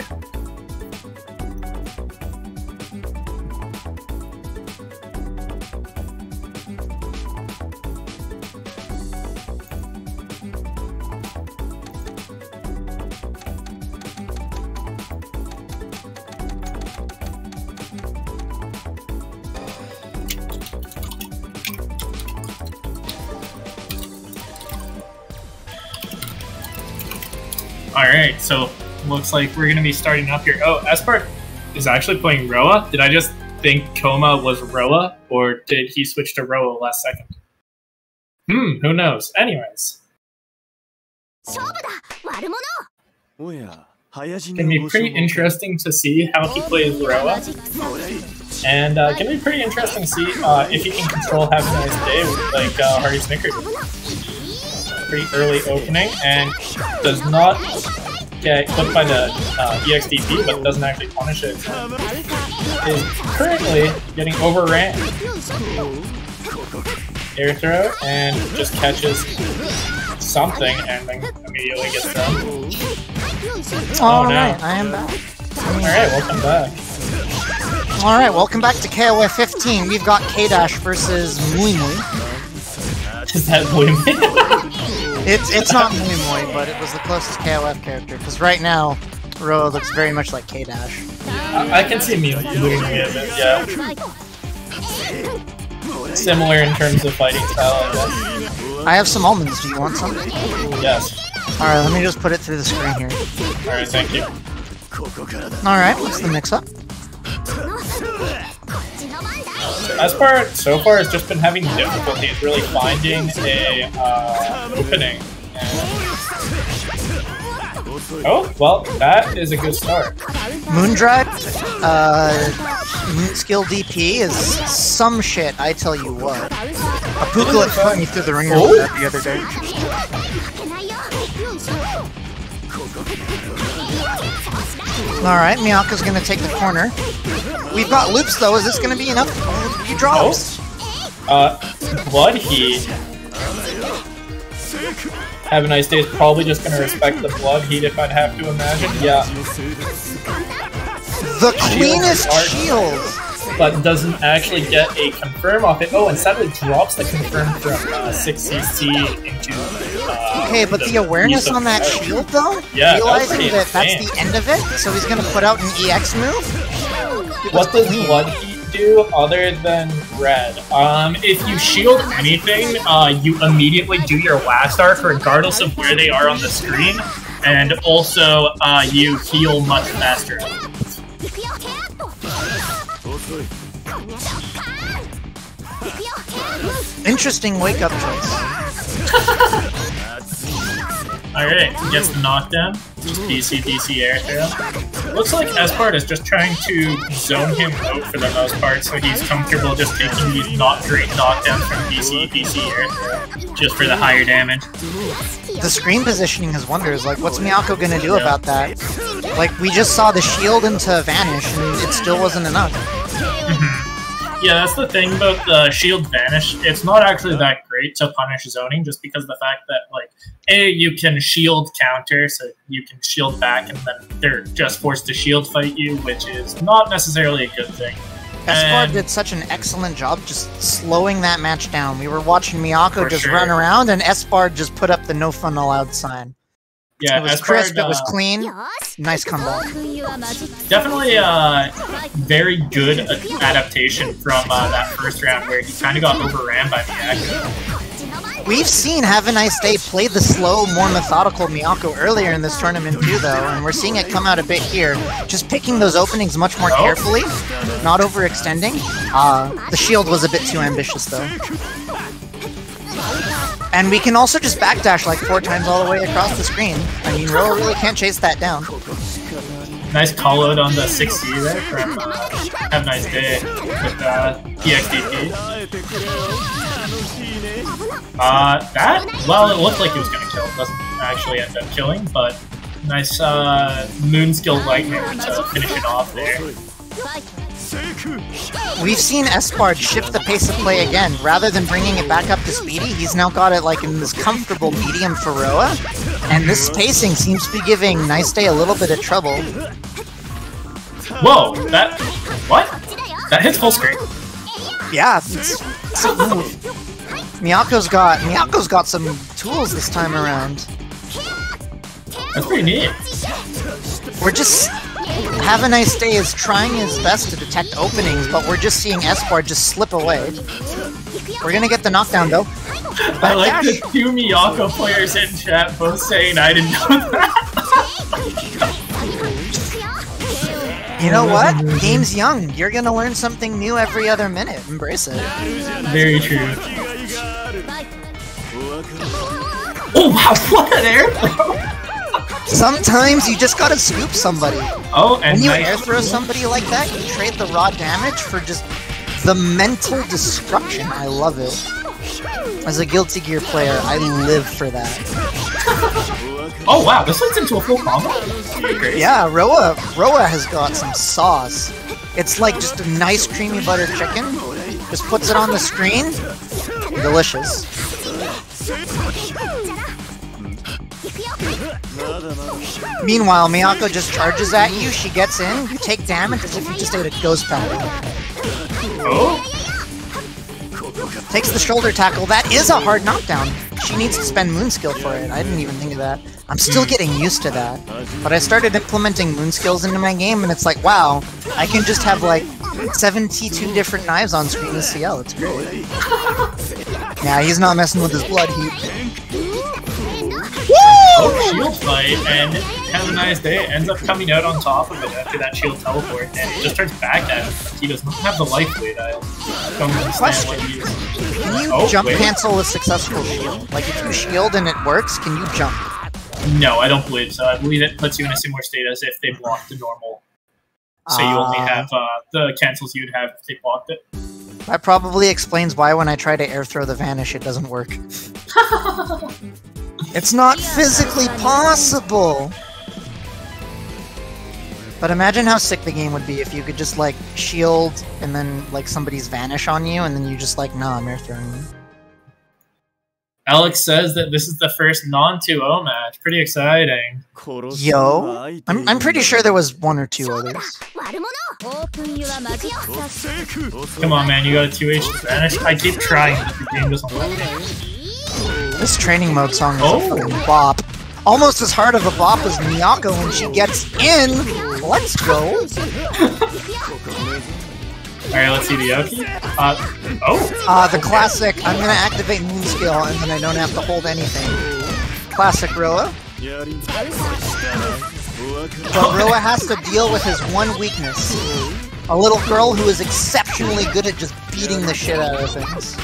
Alright, so looks like we're gonna be starting up here. Oh, Aspar is actually playing Roa. Did I just think Koma was Roa, or did he switch to Roa last second? Who knows? Anyways. Can be pretty interesting to see how he plays Roa. And can be pretty interesting to see if he can control Have a Nice Day with like Hardy Snickers. Pretty early opening, and does not get clipped by the EXDP, but doesn't actually punish it. Is currently getting overran. Air throw, and just catches something, and then immediately gets thrown. Oh no. I am back. Alright, welcome back. Alright, welcome back to KOF 15. We've got K-Dash versus Mui Mui. Is that Mui Mui? It's not Mui Mui, but it was the closest KOF character, because right now, Ro looks very much like K-Dash. I can see Mui Mui a bit, yeah. Similar in terms of fighting style, I guess. I have some almonds, do you want some? Yes. Alright, let me just put it through the screen here. Alright, thank you. Alright, what's the mix-up? Aspar so far has just been having difficulties really finding a opening. Oh, well, that is a good start. Moondrive, Moon Skill DP is some shit, I tell you what. A Puklet put me through the ringer with that the other day. Alright, Miyako's gonna take the corner. We've got loops though, is this gonna be enough? He drops! Blood Heat. Have a Nice Day is probably just gonna respect the Blood Heat if I'd have to imagine. Yeah. The cleanest shield! But doesn't actually get a confirm off it. Oh, instead it drops the confirm from 6cc into Okay, but the awareness on that shield, though? Yeah, realizing that that's the end of it, so he's gonna put out an EX move? What does Blood Heat do other than red? If you shield anything, you immediately do your last arc regardless of where they are on the screen, and also you heal much faster. Interesting wake-up choice. Alright, gets the knockdown. Just DC air throw. Looks like Espard is just trying to zone him out for the most part, so he's comfortable just taking these not great knockdowns from DC air throw, just for the higher damage. The screen positioning has wonders, like what's Miyako gonna do about that? Like, we just saw the shield into vanish, and it still wasn't enough. Yeah, that's the thing about the shield vanish. It's not actually that great to punish zoning, just because of the fact that, like, A, you can shield counter, so you can shield back, and then they're just forced to shield fight you, which is not necessarily a good thing. Espard did such an excellent job just slowing that match down. We were watching Miyako just run around, and Espard just put up the no fun allowed sign. Yeah, it was crisp, it was clean. Nice comeback. Definitely very good adaptation from that first round where he kind of got overran by Miyako. We've seen Have a Nice Day play the slow, more methodical Miyako earlier in this tournament too, though, and we're seeing it come out a bit here. Just picking those openings much more carefully, not overextending. The shield was a bit too ambitious, though. And we can also just backdash like 4 times all the way across the screen. I mean, Roa really can't chase that down. Nice call out on the 6C there from Have a Nice Day with EXDP. Well, it looked like he was going to kill. It doesn't actually end up killing, but nice moon skill lightning to finish it off there. We've seen Espard shift the pace of play again. Rather than bringing it back up to speedy, he's now got it like in this comfortable medium for Roa. And this spacing seems to be giving Nice Day a little bit of trouble. Whoa, what? That hits full screen. Yeah, it's a move. Miyako's got some tools this time around. That's pretty neat. We're just... Have a Nice Day is trying his best to detect openings, but we're just seeing Espard just slip away. We're gonna get the knockdown, though. I like the 2 Miyako players in chat both saying I didn't know that. You know what? Game's young. You're gonna learn something new every other minute. Embrace it. Very true. Oh wow, what an air throw! Sometimes you just gotta scoop somebody. Oh, and when you air throw somebody like that, you trade the raw damage for just the mental destruction. I love it. As a Guilty Gear player, I live for that. Oh wow, this leads into a full combo? Yeah, Roa has got some sauce. It's like just a nice creamy butter chicken. Just puts it on the screen. Delicious. Meanwhile, Miyako just charges at you, she gets in, you take damage as if you just ate a ghost powder. Oh? Takes the shoulder tackle. That is a hard knockdown. She needs to spend moon skill for it. I didn't even think of that. I'm still getting used to that. But I started implementing moon skills into my game, and it's like, wow, I can just have like 72 different knives on screen with CL. It's great. Yeah, he's not messing with his blood heat. Oh, shield fight, and Have a Nice Day ends up coming out on top of it after that shield teleport, and it just turns back at him. He does not have the life lead. I don't understand what he is. Can you jump cancel a successful shield? Like, if you shield and it works, can you jump? No, I don't believe so. I believe it puts you in a similar state as if they blocked the normal. So you only have the cancels you'd have if they blocked it. That probably explains why when I try to air throw the vanish, it doesn't work. It's not physically possible! But imagine how sick the game would be if you could just, like, shield and then, like, somebody's vanish on you, and then you just, like, nah, I'm air throwing you. Alex says that this is the first non-2-0 match. Pretty exciting. Yo, I'm pretty sure there was 1 or 2 others. Come on, man, you got a 2H vanish? I keep trying, but the game doesn't work. This training mode song is Oh. a fucking bop. Almost as hard of a bop as Miyako when she gets in. Let's go. Alright, let's see the Yoki. The classic, I'm gonna activate Moon Skill and then I don't have to hold anything. Classic Rilla. But Rilla has to deal with his one weakness. A little girl who is exceptionally good at just beating the shit out of things.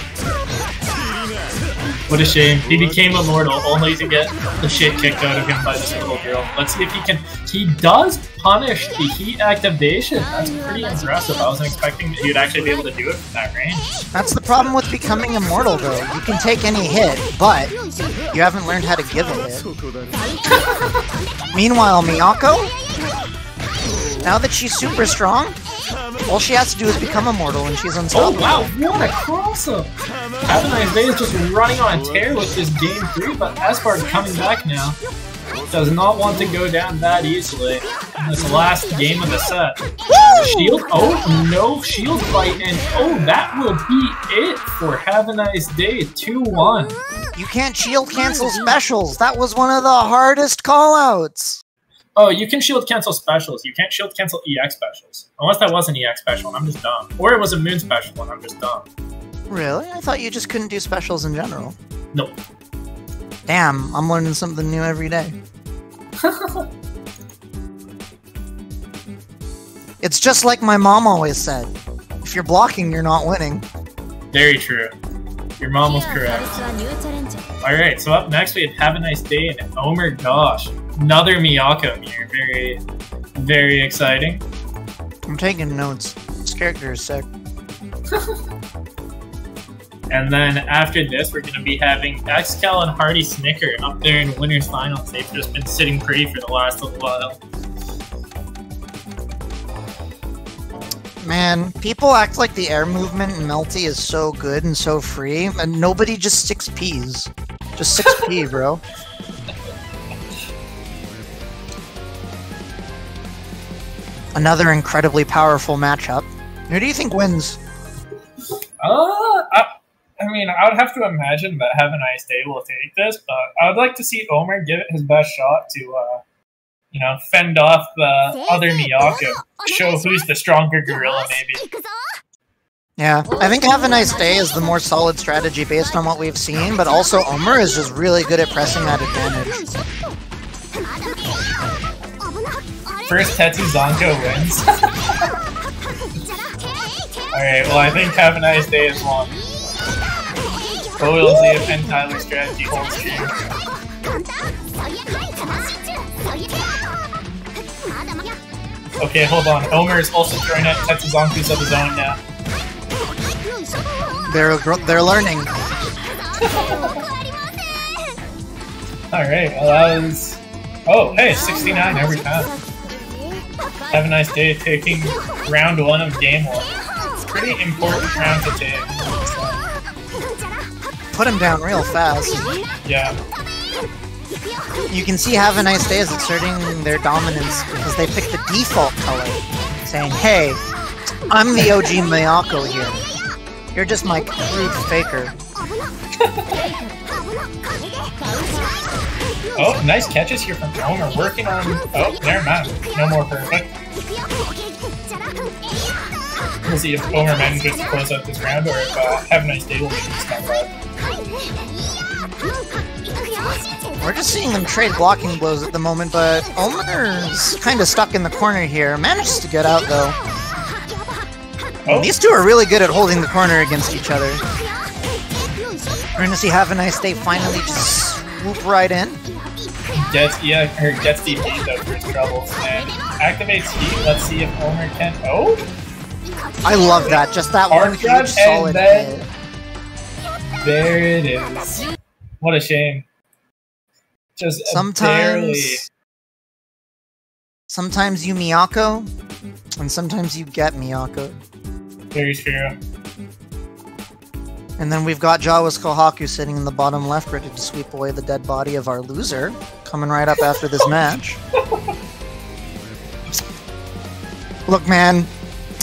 What a shame. He became immortal only to get the shit kicked out of him by this little girl. Let's see if he can... He does punish the heat activation. That's pretty impressive. I wasn't expecting that he'd actually be able to do it from that range. That's the problem with becoming immortal, though. You can take any hit, but you haven't learned how to give a hit. Meanwhile, Miyako, now that she's super strong, all she has to do is become immortal and she's Oh unstoppable. wow, what a cross-up! Have a nice day is just running on a tear with this game 3, but Espard coming back now. Does not want to go down that easily in this last game of the set. Shield, oh no shield fight, and oh that will be it for Have a Nice Day, 2-1. You can't shield cancel specials. That was one of the hardest callouts. Oh, you can shield cancel specials. You can't shield cancel EX specials. Unless that was an EX special and I'm just dumb. Or it was a Moon special and I'm just dumb. Really? I thought you just couldn't do specials in general. Nope. Damn, I'm learning something new every day. It's just like my mom always said. If you're blocking, you're not winning. Very true. Your mom was correct. Alright, so up next we have a Nice Day and oh my gosh. Another Miyako mirror. Very, very exciting. I'm taking notes. This character is sick. And then after this, we're going to be having Xcal and Hardy Snicker up there in Winners Finals. They've just been sitting pretty for the last little while. Man, people act like the air movement in Melty is so good and so free, and nobody just 6Ps. Just 6P, bro. Another incredibly powerful matchup. Who do you think wins? I mean, I would have to imagine that Have a Nice Day will take this, but I would like to see Omer give it his best shot to, you know, fend off the other Miyako. Show who's the stronger gorilla, maybe. Yeah, I think Have a Nice Day is the more solid strategy based on what we've seen, but also Omer is just really good at pressing that advantage. First Tetsu Zanko wins. Alright, well I think Have a Nice Day is won. But we'll see if Penn Tyler's strategy holds true. Okay, hold on. Omer is also throwing out Tetsu Zankus of his own now. They're learning. Alright, well that was... Oh, hey, 69 every time. Have a Nice Day taking round 1 of game 1. It's a pretty important round to take. Put him down real fast. Yeah. You can see Have a Nice Day is asserting their dominance because they picked the default color, saying, hey, I'm the OG Miyako here. You're just my crude faker. Oh, nice catches here from Omer. Working on... Oh, never mind. No more perfect. We'll see if Omer manages to close out this round or if Have a Nice Day will make this comeback. We're just seeing them trade blocking blows at the moment, but Omer's kind of stuck in the corner here. Manages to get out, though. Oh. These two are really good at holding the corner against each other. We're going to see Have a Nice Day finally just swoop right in. Gets DP though for his troubles and activates heat. Let's see if Omer can. Oh! I love that. Just that one huge solid hit. There it is. What a shame. Just barely. Sometimes you Miyako, and sometimes you get Miyako. Very true. And then we've got Jawa's Kohaku sitting in the bottom left, ready to sweep away the dead body of our loser, coming right up after this match. Look, man,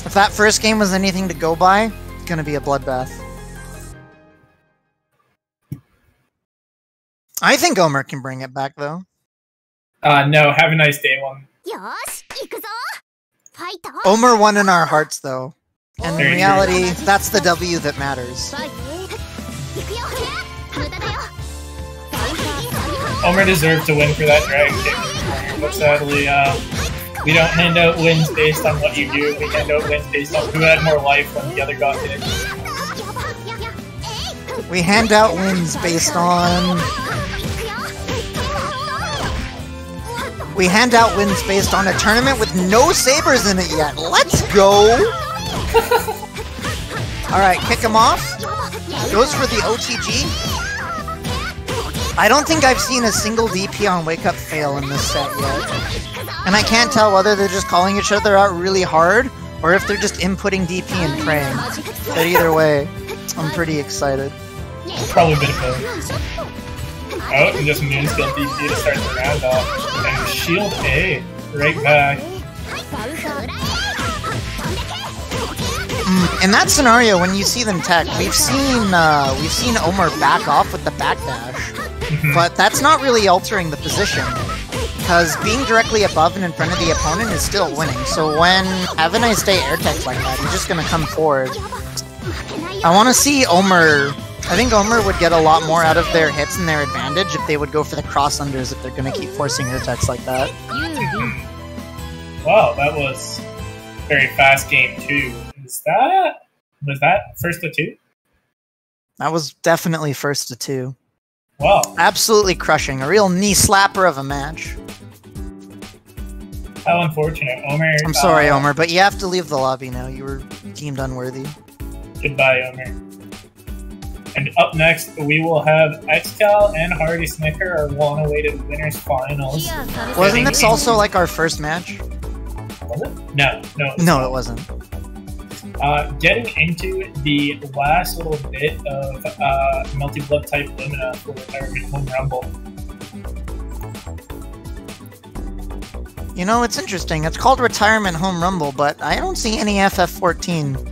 if that first game was anything to go by, it's gonna be a bloodbath. I think Omer can bring it back, though. No, have a nice day, one. Omer won in our hearts, though. And in Very reality, that's the W that matters. Omer deserved to win for that Dragon King, but sadly, we don't hand out wins based on what you do. We hand out wins based on who had more life when the other got hit. We hand out wins based on... We hand out wins based on a tournament with no sabers in it yet. Let's go! Alright, kick him off. Goes for the OTG. I don't think I've seen a single DP on Wake Up fail in this set yet. And I can't tell whether they're just calling each other out really hard, or if they're just inputting DP and praying. But either way, I'm pretty excited. Probably a bit of both. Oh, and just moonskill DP to start the round off. And shield A, right back. In that scenario, when you see them tech, we've seen Omer back off with the backdash, but that's not really altering the position, because being directly above and in front of the opponent is still winning. So when have a nice day air techs like that, he's just gonna come forward. I want to see Omer. I think Omer would get a lot more out of their hits and their advantage if they would go for the cross unders if they're gonna keep forcing air techs like that. Wow, that was very fast game too. Was that first to 2? That was definitely first to 2. Wow. Absolutely crushing. A real knee slapper of a match. How unfortunate. Omer... I'm sorry, Omer, but you have to leave the lobby now. You were deemed unworthy. Goodbye, Omer. And up next, we will have XCal and Hardy Snicker, our long-awaited winners finals. Wasn't this also like our first match? Was it? No. No, it wasn't. Getting into the last little bit of multi-blood type Lumina for Retirement Home Rumble. You know, it's interesting. It's called Retirement Home Rumble, but I don't see any FF14.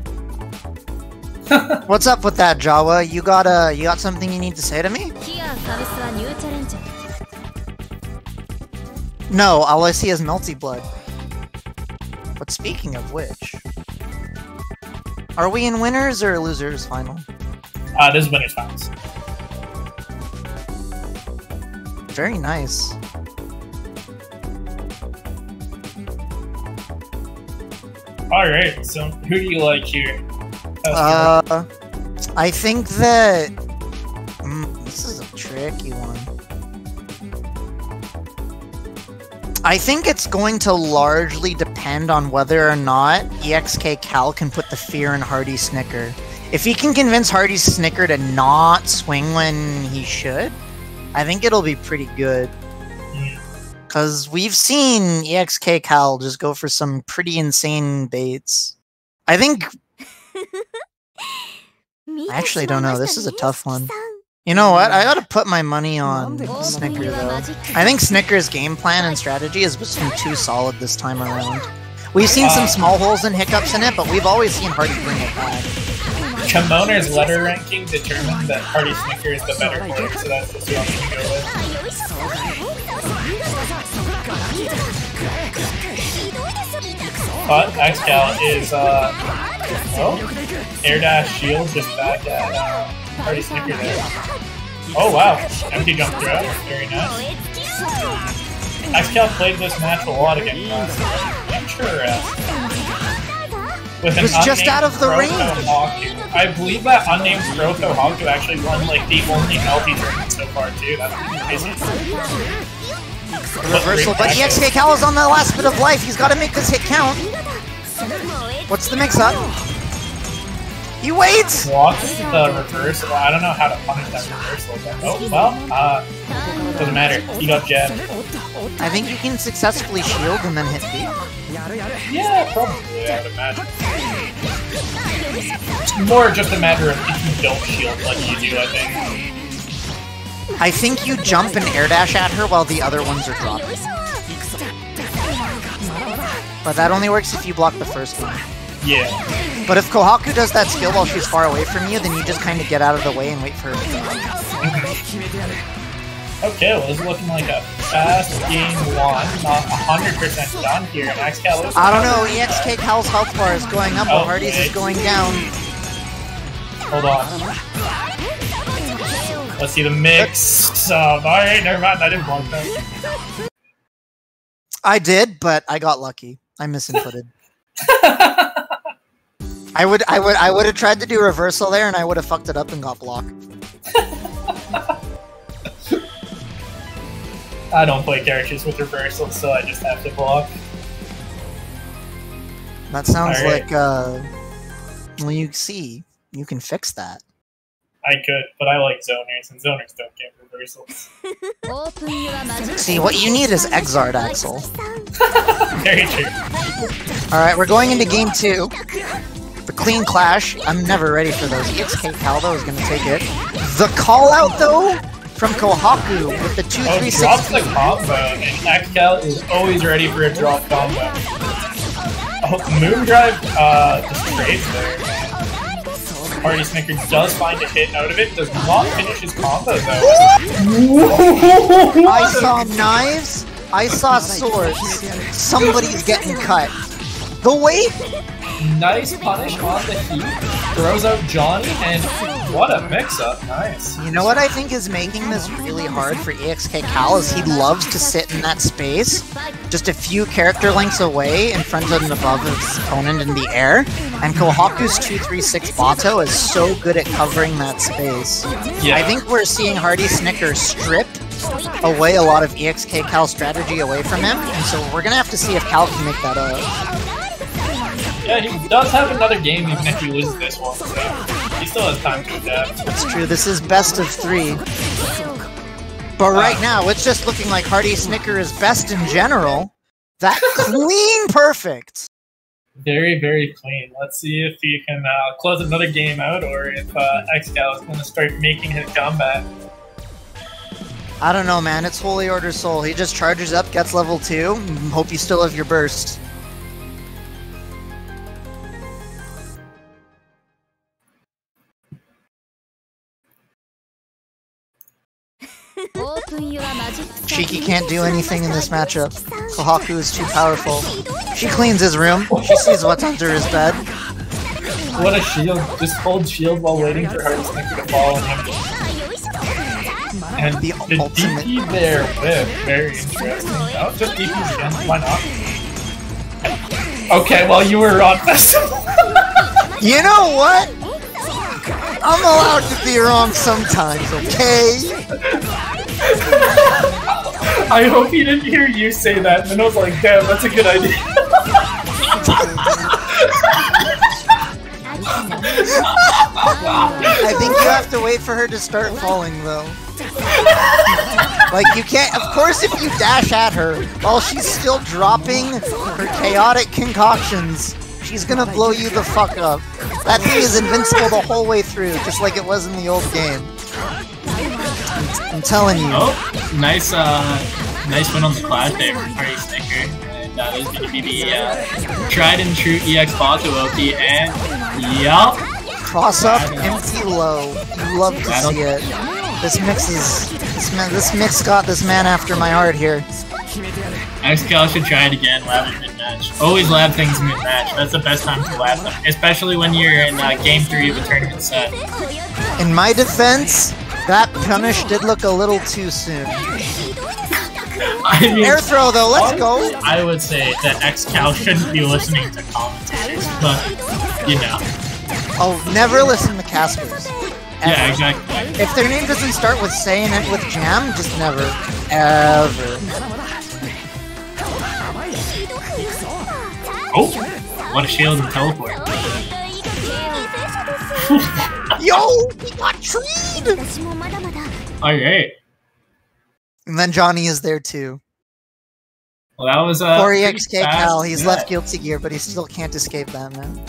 What's up with that, Jawa? You got something you need to say to me? No, all I see is multi-blood. But speaking of which... Are we in winners or losers final? This is winners finals. Very nice. Alright, so who do you like here? I think that... this is a tricky one. I think it's going to largely depend on whether or not EXK Cal can put the fear in Hardy Snicker. If he can convince Hardy Snicker to not swing when he should, I think it'll be pretty good. Because we've seen EXK Cal just go for some pretty insane baits. I think... I actually don't know. This is a tough one. You know what? I gotta put my money on Snicker, though. I think Snicker's game plan and strategy has been too solid this time around. We've seen some small holes and hiccups in it, but we've always seen Hardy bring it back. Kimoner's letter ranking determined that Hardy Snicker is the better player, so that's just who I'm gonna go with. But XCal is, air dash shield just back at, Hardy Snicker there. Oh wow, empty jump throw, very nice. XCal played this match a lot against us. With an just out of the range. I believe that unnamed Kuroko Haku actually won like the only healthy tournament so far too. That's crazy. Reversal, but EXK Cal is on the last bit of life. He's got to make this hit count. What's the mix-up? He waits! Blocks the reversal. I don't know how to punish that reversal. But, oh, well, doesn't matter. He got jabbed. I think you can successfully shield and then hit B. Yeah, probably, I would imagine. It's more just a matter of if you don't shield like you do, I think. I think you jump and air dash at her while the other ones are dropping. But that only works if you block the first one. Yeah. But if Kohaku does that skill while she's far away from you, then you just kind of get out of the way and wait for her to drop. Okay, well, this is looking like a fast game one. Not 100% done here. And XCal. I don't know. EXK Cal's health bar is going up, while Hardy's is going down. Hold on. Let's see the mix. Alright, never mind. I didn't block that. I did, but I got lucky. I misinputted. I would have tried to do reversal there, and I would have fucked it up and got blocked. I don't play characters with reversal, so I just have to block. That sounds like, well, you see, you can fix that. I could, but I like zoners, and zoners don't get reversals. See, what you need is Exard, Axel. Very true. Alright, we're going into game 2. The clean clash. I'm never ready for those. EXK Cal, though, is going to take it. The call-out, though, from Kohaku with the 2-3-6. Drops the combo, and XCal is always ready for a drop combo. Oh, Moondrive just trades there. Party Snicker does find a hit out of it, does not finish his combo though. I saw knives, I saw swords, somebody's getting cut. The wait! Nice punish on the heat, throws out Johnny, and what a mix-up, nice. You know what I think is making this really hard for EXK Cal is he loves to sit in that space, just a few character lengths away in front and above his opponent in the air, and Kohaku's 2-3-6 Bato is so good at covering that space. Yeah. I think we're seeing Hardy Snicker strip away a lot of EXK Cal strategy away from him, and so we're gonna have to see if Cal can make that up. Yeah, he does have another game even if he loses this one, so he still has time to adapt. That's true, this is best of 3. But right now, it's just looking like Hardy Snicker is best in general. That clean perfect! Very, very clean. Let's see if he can close another game out, or if XCal is going to start making his comeback. I don't know, man. It's Holy Order Soul. He just charges up, gets level 2. Hope you still have your burst. Shiki can't do anything in this matchup. Kohaku is too powerful. She cleans his room. She sees what's under his bed. What a shield. Just hold shield while waiting for Hardy Snicker to fall on him. And the ultimate DP there whip. Very interesting. Oh, just DPs again. Why not? Okay, well, you were wrong. You know what? I'm allowed to be wrong sometimes, okay? I hope he didn't hear you say that, and then I was like, damn, that's a good idea. I think you have to wait for her to start falling, though. Like, you can't... Of course, if you dash at her while she's still dropping her chaotic concoctions, she's gonna blow you the fuck up. That thing is invincible the whole way through, just like it was in the old game. I'm telling you. Oh, nice win on the clash there from Hardy Snicker. And that is going to be the tried and true EX Bato OP, and yup. Cross up, empty low. You love to see it. This mix is... This mix got this man after my heart here. XCal should try it again, lab it mid-match. Always lab things mid-match. That's the best time to lab them. Especially when you're in game 3 of a tournament set. In my defense, that punish did look a little too soon. I mean, air throw though, let's go! I would say that XCal shouldn't be listening to commentators, but, you know. Oh, never listen to casters. Ever. Yeah, exactly. If their name doesn't start with saying it with jam, just never. Ever. Oh! What a shield and teleport. Yo! We got treed! Alright. And then Johnny is there too. Well, that was Poor EXK Cal, he's left Guilty Gear, but he still can't escape that, man.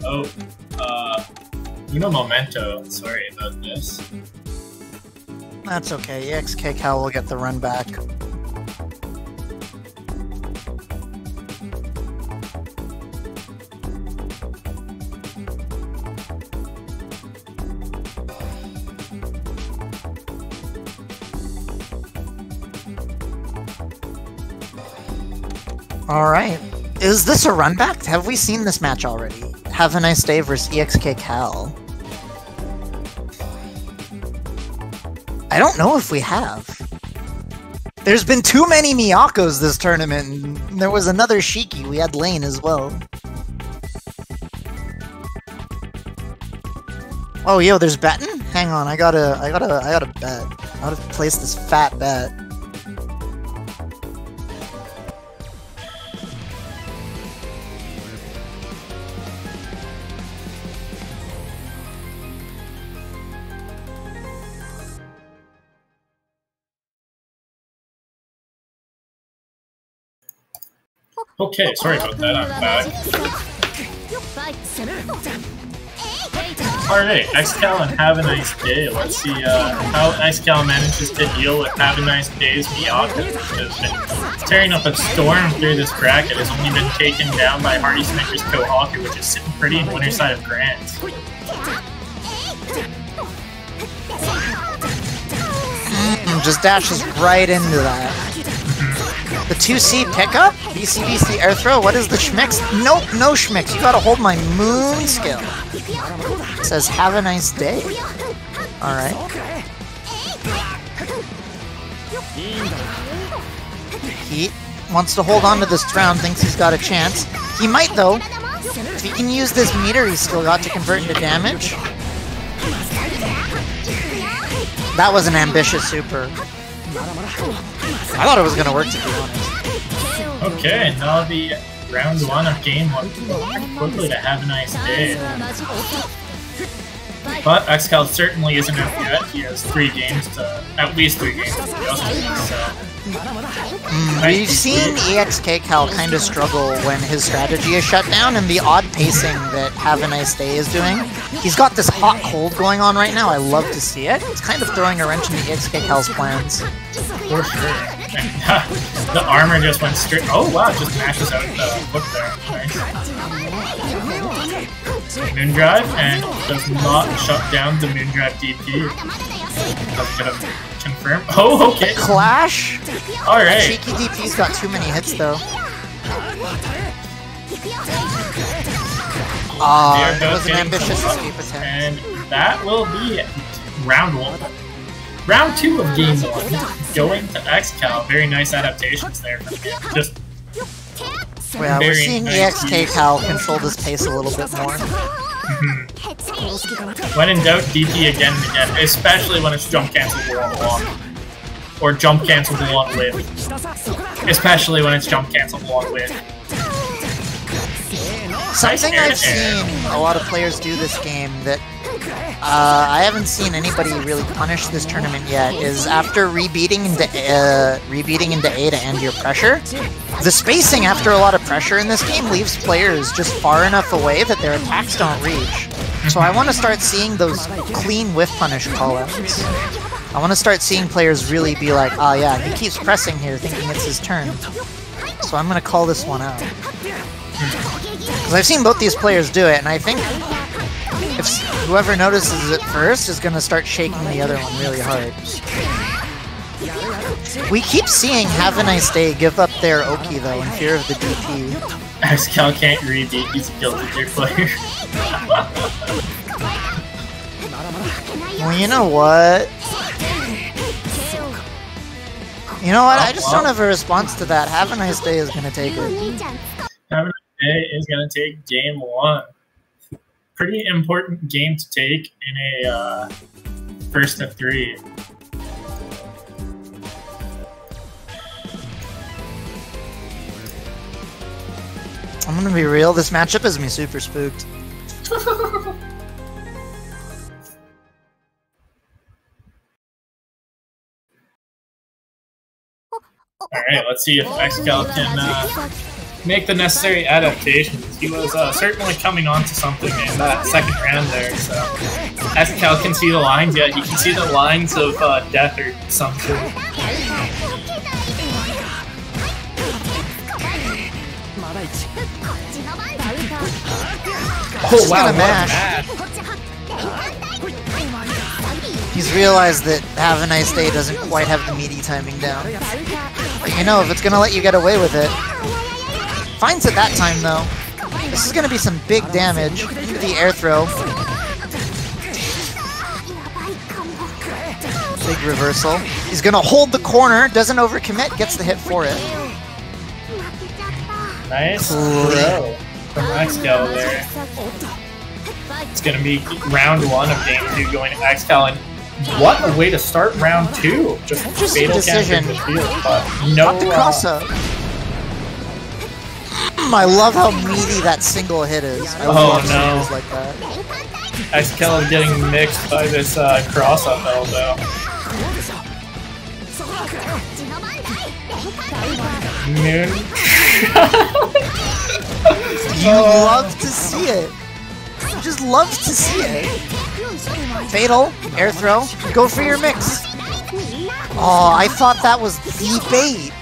Oh, Uno Momento. Sorry about this. That's okay, EXK Cal will get the run back. Alright. Is this a run back? Have we seen this match already? Have a Nice Day versus EXK Cal. I don't know if we have. There's been too many Miyakos this tournament, and there was another Shiki. We had Lane as well. Oh, yo, there's betting? Hang on, I gotta bet. I gotta place this fat bet. Okay, sorry about that, I'm back. Alright, XCal and Have a Nice Day. Let's see how XCal manages to deal with Have a Nice Day's Miyako, which has been tearing up a storm through this bracket. Has only been taken down by Hardy Snickers Kohaku, which is sitting pretty in winner's side of Grant. Just dashes right into that. The 2C pickup? BC air throw? What is the schmicks? Nope, no schmicks. You gotta hold my moon skill. It says, have a nice day. Alright. He wants to hold on to this round, thinks he's got a chance. He might, though. If he can use this meter he's still got to convert into damage. That was an ambitious super. I thought it was gonna work, to be honest. Okay, now the round one of game one. Quickly to Have a Nice Day. But XCal certainly isn't out yet. He has at least 3 games to adjust, so. We've seen EXK Cal kind of struggle when his strategy is shut down, and the odd pacing that Have a Nice Day is doing. He's got this hot-cold going on right now. I love to see it. It's kind of throwing a wrench into EXK Cal's plans. For sure. The armor just went straight. Oh wow, just mashes out the hook there. Nice. Moondrive, and does not shut down the Moondrive DP. That's gonna confirm. Oh, okay. Clash? Alright. Cheeky DP's got too many hits though. That was an ambitious escape attempt. And that will be round 1. Round 2 of game 1, going to XCal. Very nice adaptations there from him. Just yeah, we're seeing EXK Cal control this pace a little bit more. When in doubt, DP again and again, especially when it's jump cancelable on block. Or jump cancelable on whip. Especially when it's jump cancelable on whip. Something I've seen a lot of players do this game that I haven't seen anybody really punish this tournament yet is after rebeating into A to end your pressure, the spacing after a lot of pressure in this game leaves players just far enough away that their attacks don't reach. So I want to start seeing those clean whiff punish callouts. I want to start seeing players really be like, oh yeah, he keeps pressing here thinking it's his turn. So I'm going to call this one out. Because I've seen both these players do it, and I think if whoever notices it first is going to start shaking the other one really hard. We keep seeing Have a Nice Day give up their Oki though in fear of the DP. XCal can't rebeat, he's a guilty tier player. Well, you know what? You know what? I just don't have a response to that. Have a Nice Day is going to take it. Have a Nice Day is going to take game 1. Pretty important game to take in a first of 3. I'm gonna be real, this matchup has me super spooked. Alright, let's see if XCal can make the necessary adaptations. He was certainly coming on to something in that second round there, so XCal can see the lines, yeah, he can see the lines of death or something. Oh wow, what a mash. He's realized that Have a Nice Day doesn't quite have the meaty timing down. But you know, if it's gonna let you get away with it, Finds it that time though. This is gonna be some big damage into the air throw. Big reversal. He's gonna hold the corner, doesn't overcommit, gets the hit for it. Nice throw from Xcal there. It's gonna be round 1 of game 2 going to Xcal, and what a way to start round 2! Just fatal decision. counter in the field, but no. Not the cross up. I love how meaty that single hit is. I love singles like that. Xcal is getting mixed by this cross up elbow. Moon. You love to see it. You just love to see it. Fatal, air throw, go for your mix. Oh, I thought that was the bait.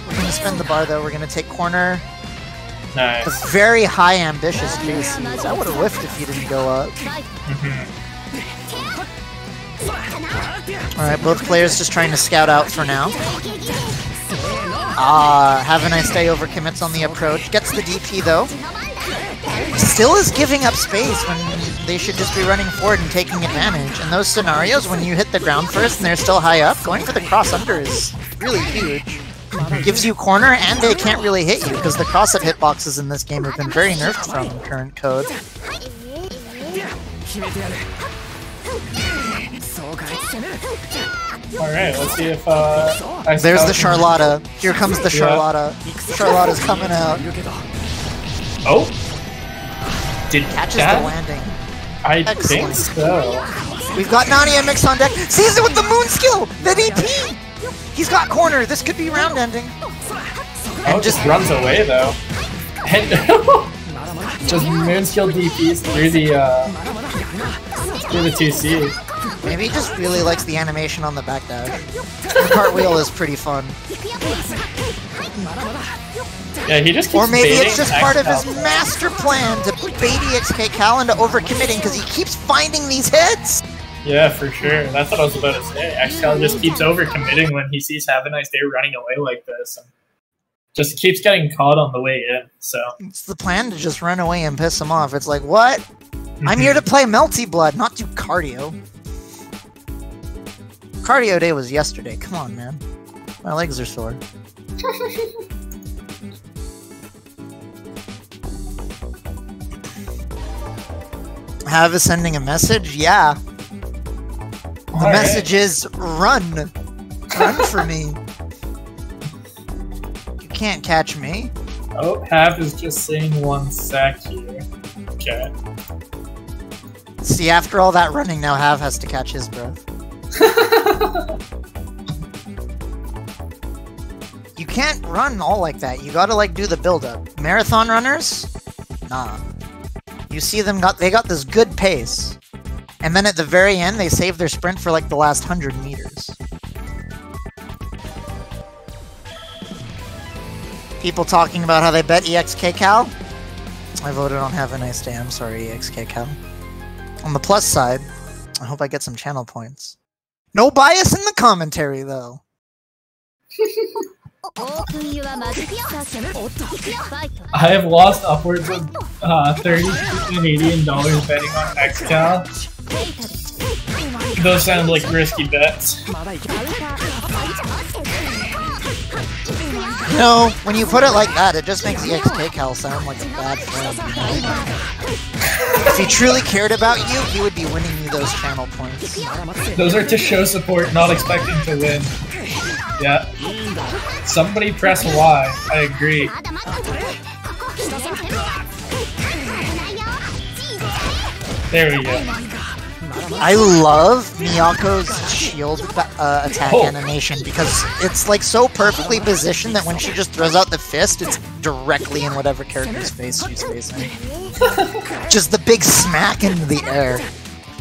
We're gonna spin the bar though, we're gonna take corner. Nice. A very high ambitious JC. That would have whiffed if you didn't go up. Alright, both players just trying to scout out for now. Have a nice day overcommits on the approach. Gets the DP though. Still is giving up space when they should just be running forward and taking advantage. In those scenarios, when you hit the ground first and they're still high up, going for the cross under is really huge. Gives you corner and they can't really hit you because the cross up hitboxes in this game have been very nerfed from current code. Alright, let's see if there's the Charlotta. Here comes the Charlotta. Charlotta's coming out. Oh! Did Catches that? the landing. I think so. We've got Nania mix on deck. Sees it with the moon skill! The DP! He's got corner. This could be round ending. And just runs away though. And just moon skill DPs through the 2C. Maybe he just really likes the animation on the backdash. The cartwheel is pretty fun. Yeah, he just keeps Or maybe it's just part of his Xcal. master plan to bait EXK Cal into overcommitting because he keeps finding these hits. Yeah, for sure. That's what I was about to say. Xcal just keeps overcommitting when he sees Have a Nice Day running away like this. And just keeps getting caught on the way in, so. It's the plan to just run away and piss him off. It's like, what? I'm here to play Melty Blood, not do cardio. Cardio day was yesterday. Come on, man. My legs are sore. Have is sending a message? Yeah. The message is run. Run for me. You can't catch me. Oh, Have is just saying 1 sec here. Okay. See, after all that running, now Have has to catch his breath. You can't run all like that. You gotta like do the build-up. Marathon runners? Nah. You see them they got this good pace. And then at the very end, they save their sprint for like the last 100 meters. People talking about how they bet EXK Cal? I voted on Have a Nice Day. I'm sorry, EXK Cal. On the plus side, I hope I get some channel points. No bias in the commentary, though. I have lost upwards of $30 Canadian betting on Xcal. Those sound like risky bets. No, when you put it like that, it just makes EXK Cal sound like a bad friend. You know? If he truly cared about you, he would be winning you those channel points. Those are to show support, not expecting to win. Yeah. Somebody press Y. I agree. There we go. I love Miyako's shield attack animation because it's like so perfectly positioned that when she just throws out the fist, it's directly in whatever character's face she's facing. Just the big smack into the air.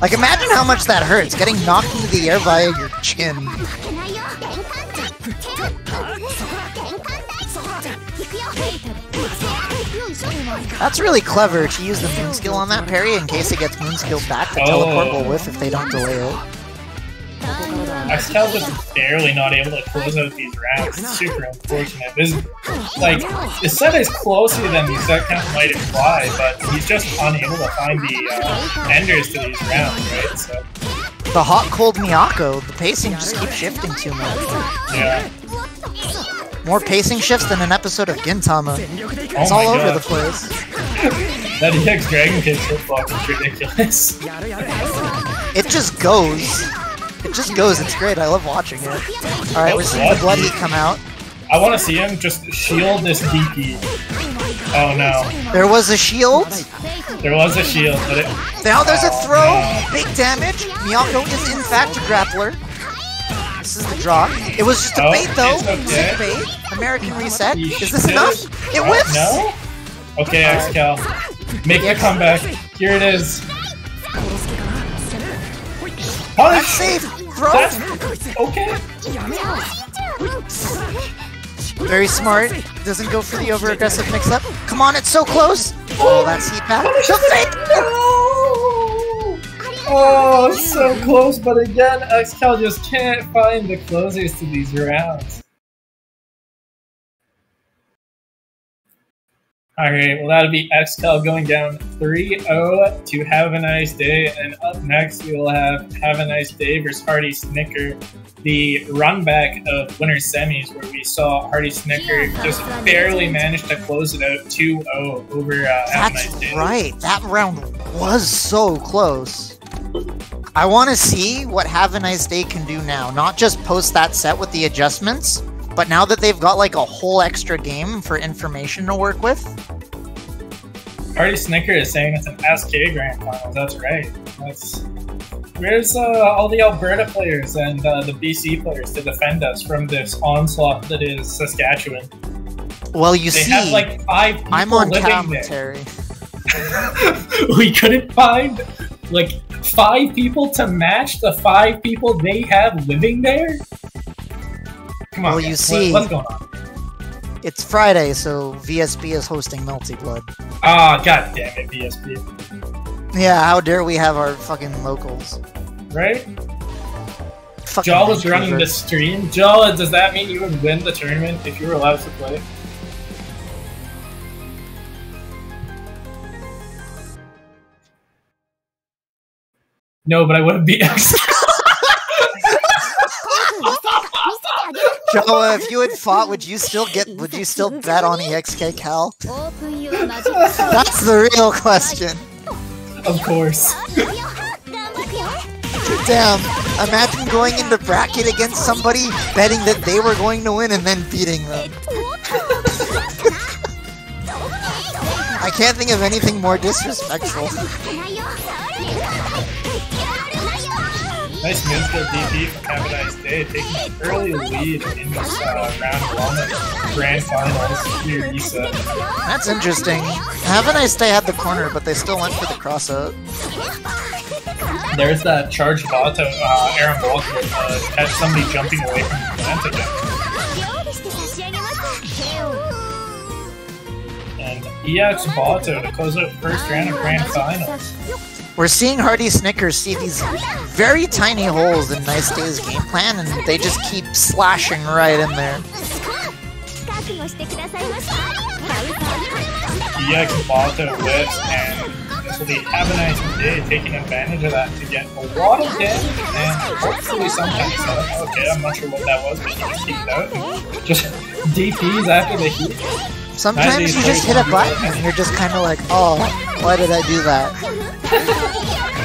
Like imagine how much that hurts, getting knocked into the air via your chin. That's really clever to use the moon skill on that parry in case it gets moon skill back to teleport will whiff if they don't delay it. XCal just barely not able to close out these rounds. It's super unfortunate. This, like, the set is closer than the set count might imply, but he's just unable to find the enders to these rounds, right? So. The hot cold Miyako, the pacing just keeps shifting too much. Yeah. More pacing shifts than an episode of Gintama. It's all over the place. That EX Dragon Kick so fucking ridiculous. It just goes. It just goes, it's great, I love watching it. Alright, we're seeing the Blood Heat come out. I want to see him just shield this DP. Oh no. There was a shield. There was a shield, but it... Now there's a throw! Big damage! Miyako is in fact a grappler. This is the draw. It was just a bait though. It was a bait. American reset. Is this enough? It whips! No? Okay, XCal. Make the comeback. Here it is. That's safe! Throw! That's... Okay. Very smart. Doesn't go for the over-aggressive mix-up. Come on, it's so close! Oh, that's heat back. The fake! Oh, so close, but again, XCal just can't find the closers to these rounds. Alright, well that'll be XCal going down 3-0 to Have a Nice Day, and up next we will have a Nice Day versus Hardy Snicker, the run back of winner semis, where we saw Hardy Snicker just barely manage to close it out 2-0 over Have a Nice Day. That's right, that round was so close. I want to see what Have a Nice Day can do now, not just post that set with the adjustments, but now that they've got like a whole extra game for information to work with. Hardy Snicker is saying it's an SK Grand Finals, that's right. Where's all the Alberta players and the BC players to defend us from this onslaught that is Saskatchewan? Well, you they see, have like 5 people I'm on living commentary. We couldn't find like 5 people to match the 5 people they have living there? Come on, well, you see, what's going on? It's Friday, so VSB is hosting Melty Blood. Ah, god damn it, VSB. Yeah, how dare we have our fucking locals. Right? Fucking Jaw was running the stream. Jaw, does that mean you would win the tournament if you were allowed to play? No, but I wouldn't beat X. Joe, if you had fought, would you still bet on EXK Cal? That's the real question. Of course. Damn, imagine going into bracket against somebody, betting that they were going to win and then beating them. I can't think of anything more disrespectful. Nice moves to DP from Have a Nice Day, taking an early lead in this round 1 of Grand Finals here Issa. That's interesting. Have a Nice Day had the corner, but they still went for the cross out. There's that charge bot of Aaron Walker had somebody jumping away from the plant again. And EX Bato to close out first round of Grand Finals. We're seeing Hardy Snickers see these very tiny holes in Nice Day's game plan, and they just keep slashing right in there. EX Bato whips, and this will be Have a Nice Day taking advantage of that to get a lot of damage and hopefully some headset. Okay, I'm not sure what that was, but he just kicked out. Just DPs after the heat. Sometimes you just hit a button and you're just kind of like, oh, why did I do that?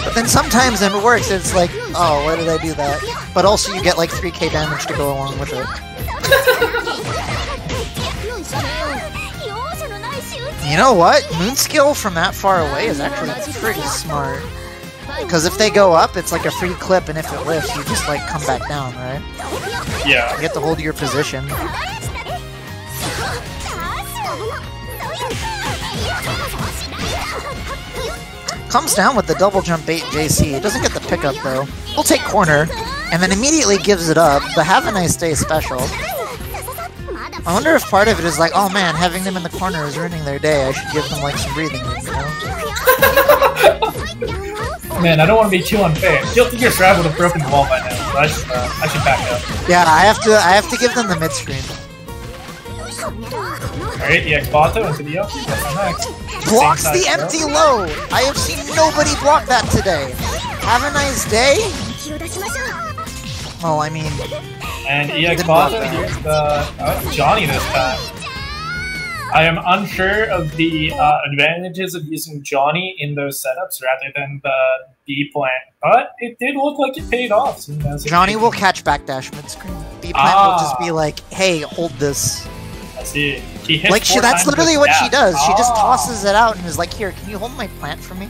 But then sometimes when it works, it's like, oh, why did I do that? But also you get like 3k damage to go along with it. You know what? Moon skill from that far away is actually pretty smart. Because if they go up, it's like a free clip, and if it lifts, you just like come back down, right? Yeah. You get to hold your position. Comes down with the double jump bait JC. It doesn't get the pickup though. He'll take corner, and then immediately gives it up. The Have a Nice Day special. I wonder if part of it is like, oh man, having them in the corner is ruining their day. I should give them like some breathing room, you know? Man, I don't want to be too unfair. Guilty Gear Strive would have broken the wall by now. so I should back up. Yeah, I have to give them the mid screen. Alright, EX Bato into the up. Next. Blocks the empty low! I have seen nobody block that today. Have a nice day? Well, I mean... And EX Bato, here's the Johnny this time. I am unsure of the advantages of using Johnny in those setups rather than the B plant, but it did look like it paid off. So Johnny will catch backdash mid-screen. B plant will just be like, hey, hold this. I see. He hits like that's literally what she does. She just tosses it out and is like, here, can you hold my plant for me?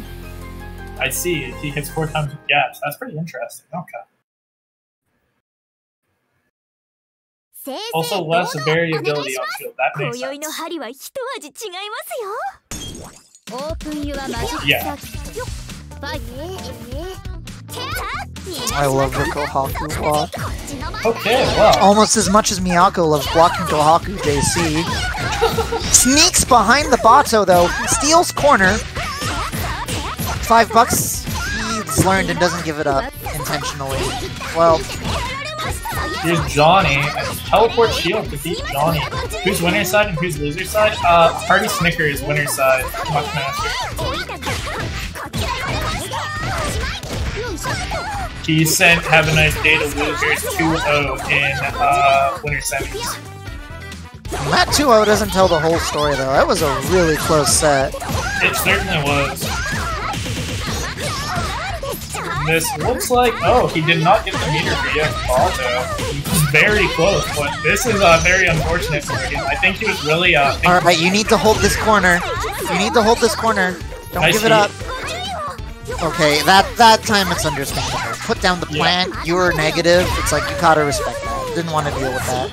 I see. He hits 4 times with gaps. That's pretty interesting. Okay. Also less variability on field. That makes sense. Yeah. I love the Kohaku block. Okay, well. Almost as much as Miyako loves blocking Kohaku JC. Sneaks behind the Bato though. Steals corner. $5. He's learned and doesn't give it up intentionally. Well. Here's Johnny. Teleport shield to beat Johnny. Who's winner's side and who's loser's side? Party Snicker is winner's side. Muchmaster. He sent Have a Nice Day to losers 2-0 in winner's semis. That 2-0 doesn't tell the whole story though. That was a really close set. It certainly was. This looks like, oh, he did not get the meter for EX Balto. He was very close, but this is very unfortunate for him. I think he was really Alright, you need to hold this corner. You need to hold this corner. Don't give it up. Okay, that time it's understandable. Put down the plant, you were negative, it's like you gotta respect that. Didn't want to deal with that.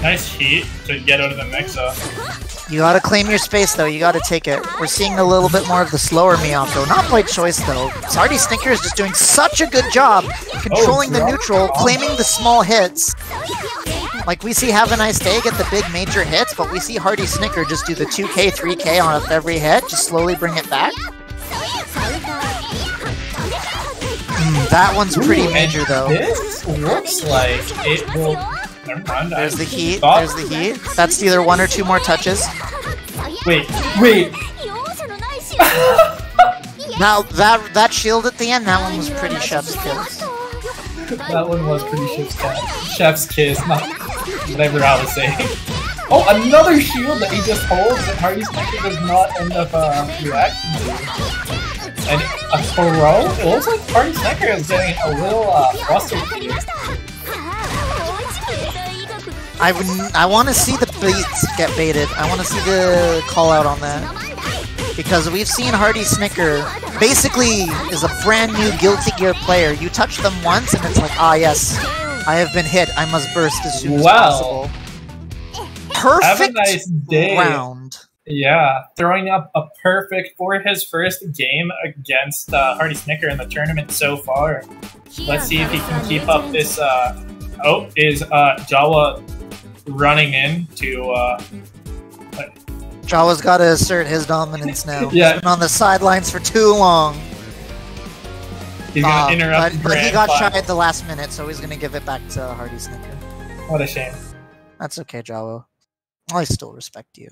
Nice heat to get out of the mix-up. You gotta claim your space though, you gotta take it. We're seeing a little bit more of the slower Miyako. Not by choice though. Sardi Snicker is just doing such a good job controlling the neutral, claiming the small hits. Like we see Have a Nice Day get the big major hits, but we see Hardy Snicker just do the 2k, 3k on every hit, just slowly bring it back. That one's pretty major though. This looks like it will... There's the heat, there's the heat. That's either 1 or 2 more touches. Wait. Now, that shield at the end, that one was pretty chef's kiss. That one was pretty chef's kiss, not whatever I was saying. Oh, another shield that he just holds that Hardy Snicker does not end up reacting to. And a throw? It looks like Hardy Snicker is getting a little frustrated here. I want to see the baits get baited. I want to see the call out on that. Because we've seen Hardy Snicker basically is a brand new Guilty Gear player. You touch them once and it's like, ah yes, I have been hit. I must burst as soon as possible. Perfect Have a nice day. round. Yeah, throwing up a perfect for his first game against Hardy Snicker in the tournament so far. Let's see if he can keep up this. Oh, is Jawa running in to Jawa's got to assert his dominance now. Yeah. He's been on the sidelines for too long. He's gonna interrupt. But he got shy at the last minute, so he's gonna give it back to Hardy Snicker. What a shame. That's okay, Jawa. I still respect you.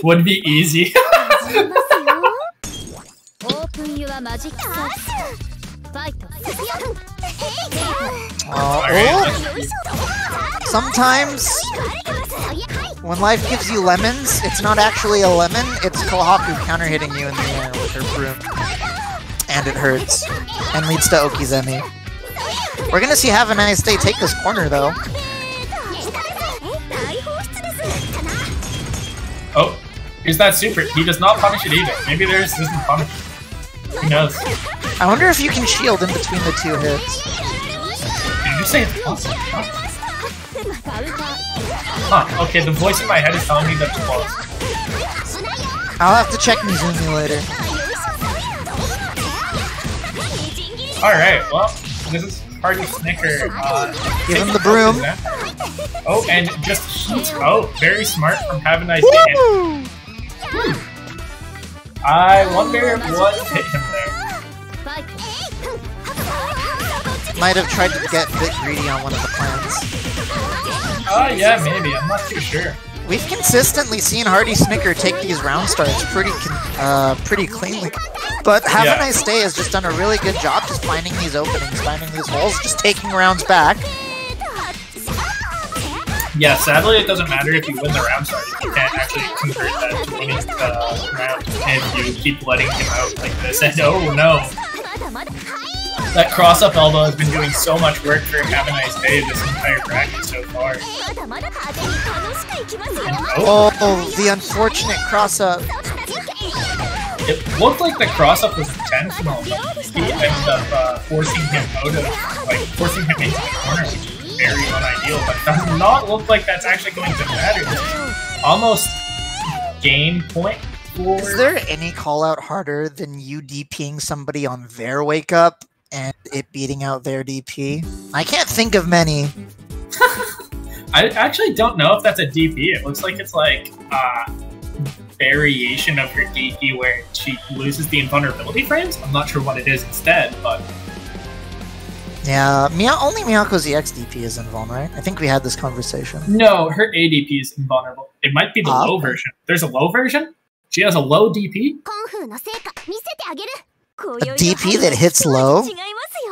Would be easy. Sometimes, when life gives you lemons, it's not actually a lemon, it's Kohaku counter-hitting you in the air with her broom. And it hurts. And leads to Okizemi. We're gonna see Have a Nice Day take this corner, though. Oh, here's that super. He does not punish it either. Maybe there's isn't punish. Who knows? I wonder if you can shield in between the 2 hits. Did you say it's possible? Huh, okay, the voice in my head is telling me that's close. I'll have to check Mizumi later. Alright, well, this is Hardy Snicker. Give him the broom. Oh, and just heat. Oh, very smart from Have a Nice Day. I wonder what hit him there. Might have tried to get a bit greedy on one of the plants. Yeah, maybe. I'm not too sure. We've consistently seen Hardy Snicker take these round starts pretty cleanly. But Have a Nice Day has just done a really good job just finding these openings, finding these holes, just taking rounds back. Yeah, sadly it doesn't matter if you win the round start. You can't actually convert that to winning round if you keep letting him out like this. And oh no! That cross-up elbow has been doing so much work for Have a Nice Day this entire bracket so far. Oh, the unfortunate cross-up. It looked like the cross-up was intentional, but he ended up forcing him out of, like, forcing him into the corner, which is very unideal, but does not look like that's actually going to matter. Almost game point for... Is there any call-out harder than you DPing somebody on their wake-up and it beating out their DP? I can't think of many. I actually don't know if that's a DP. It looks like it's like variation of her DP where she loses the invulnerability frames. I'm not sure what it is instead, but... Yeah, only Miyako's EX DP is invulnerable, right? I think we had this conversation. No, her ADP is invulnerable. It might be the low version. There's a low version? She has a low DP? A DP that hits low?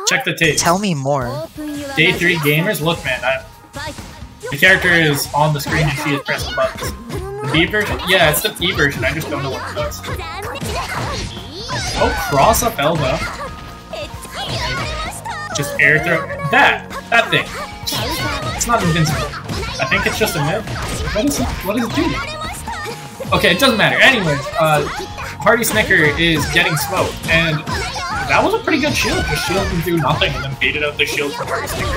Check the tape. Tell me more. Day 3 gamers, look man, the character is on the screen and she is pressing buttons. The B version? Yeah, it's the B version, I just don't know what it does. Oh, cross-up elbow. Just air throw. That thing. It's not invincible. I think it's just a mid. What does it do? Okay, it doesn't matter. Anyways, Hardy Snicker is getting smoked, and that was a pretty good shield. The shield can do nothing and then baited out the shield from Hardy Snicker.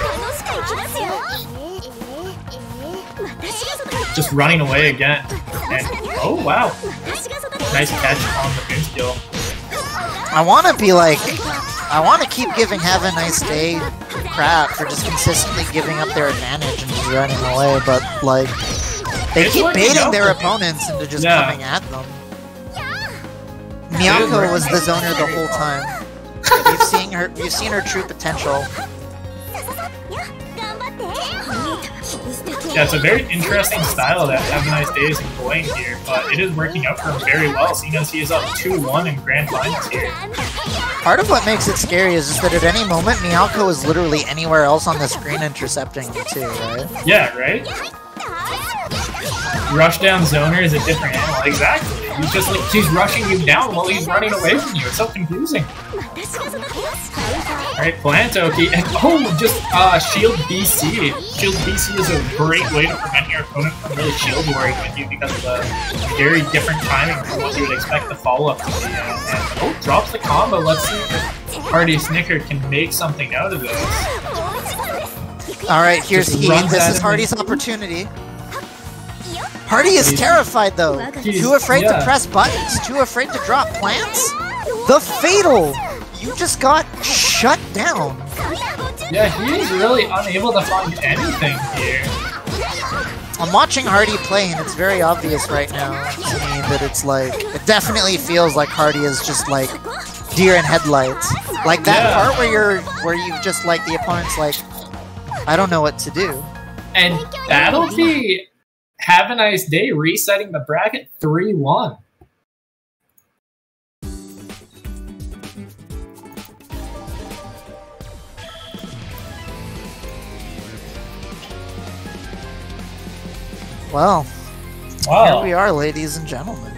Just running away again. And oh wow. Nice catch on the boom skill. I wanna be like, I wanna keep giving Have a Nice Day crap for just consistently giving up their advantage and just running away, but like they keep baiting their opponents into just coming at them. Miyako was the zoner the whole time. You've seen her true potential. Yeah, it's a very interesting style that Have a Nice Day is employing here, but it is working out for him very well, seeing as he is up 2-1 in Grand Finals here. Part of what makes it scary is just that at any moment, Miyako is literally anywhere else on the screen intercepting you too, right? Yeah, right? Rushdown zoner is a different animal, exactly. He's just like, he's rushing you down while he's running away from you. It's so confusing. Alright, Plantoki, and oh, just shield BC. Shield BC is a great way to prevent your opponent from really shield warring with you because of the very different timing from what you would expect the follow-up to be. And oh, drops the combo. Let's see if Hardy Snicker can make something out of this. Alright, here's Heat. This is Hardy's opportunity. Hardy is terrified though. Too afraid to press buttons, too afraid to drop plants. The Fatal! You just got shut down. Yeah, he is really unable to find anything here. I'm watching Hardy play and it's very obvious right now to me that it's like, it definitely feels like Hardy is just like deer in headlights. Like that part where you just like the opponent's like, I don't know what to do. And that'll be Have a Nice Day resetting the bracket 3-1. Well, here we are, ladies and gentlemen.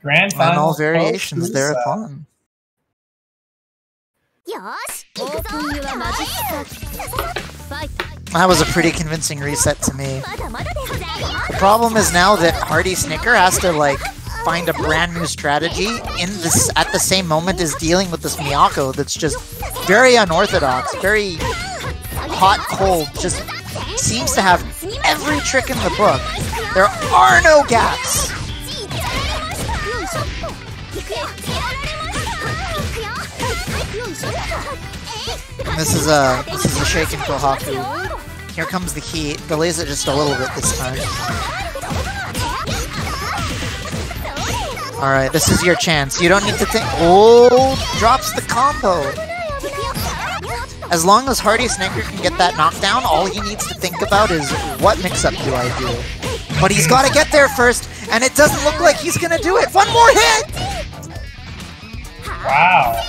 Grand Finals. And all variations thereupon. That was a pretty convincing reset to me. The problem is now that Hardy Snicker has to like find a brand new strategy in this at the same moment as dealing with this Miyako that's just very unorthodox, very hot cold, just seems to have every trick in the book. There are no gaps. This is a shaken Kohaku. Here comes the Heat. Delays it just a little bit this time. Alright, this is your chance. You don't need to think. Oh, drops the combo. As long as Hardy Snicker can get that knockdown, all he needs to think about is what mix-up do I do? But he's got to get there first, and it doesn't look like he's going to do it. One more hit! Wow.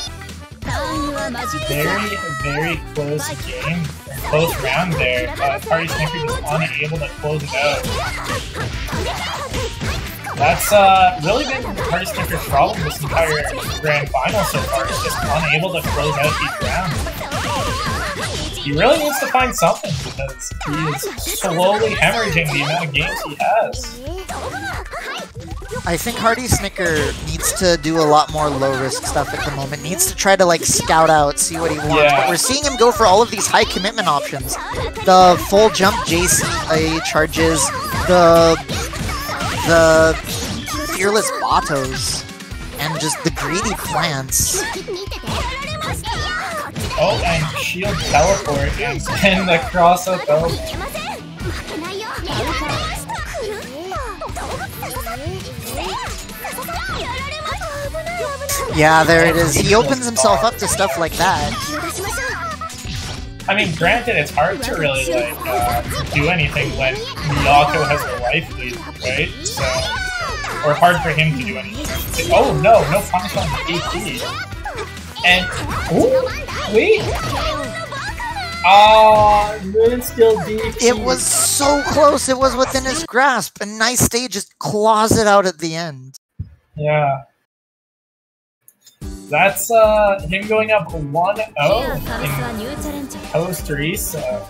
Very, very close game. Close round there. Hardy Snicker just unable to close it out. That's really been Hardy Snicker's problem this entire grand final so far. He's just unable to close out these rounds. He really needs to find something because he is slowly hemorrhaging the amount of games he has. I think Hardy Snicker needs to do a lot more low-risk stuff at the moment. Needs to try to, like, scout out, see what he wants. Yeah. But we're seeing him go for all of these high-commitment options. The full jump JC charges, the fearless Batos, and just the greedy plants. Oh, and shield teleport and then the cross-up elbow. Yeah, there it is. He opens himself up to stuff like that. I mean, granted, it's hard to really, like, do anything when Miyako has the life lead, right? So, or hard for him to do anything. Oh, no punish on the AP. And, ooh, wait! Still deep. It was so close, it was within his grasp. A nice stage just claws it out at the end. Yeah. That's him going up 1-0 in post reset.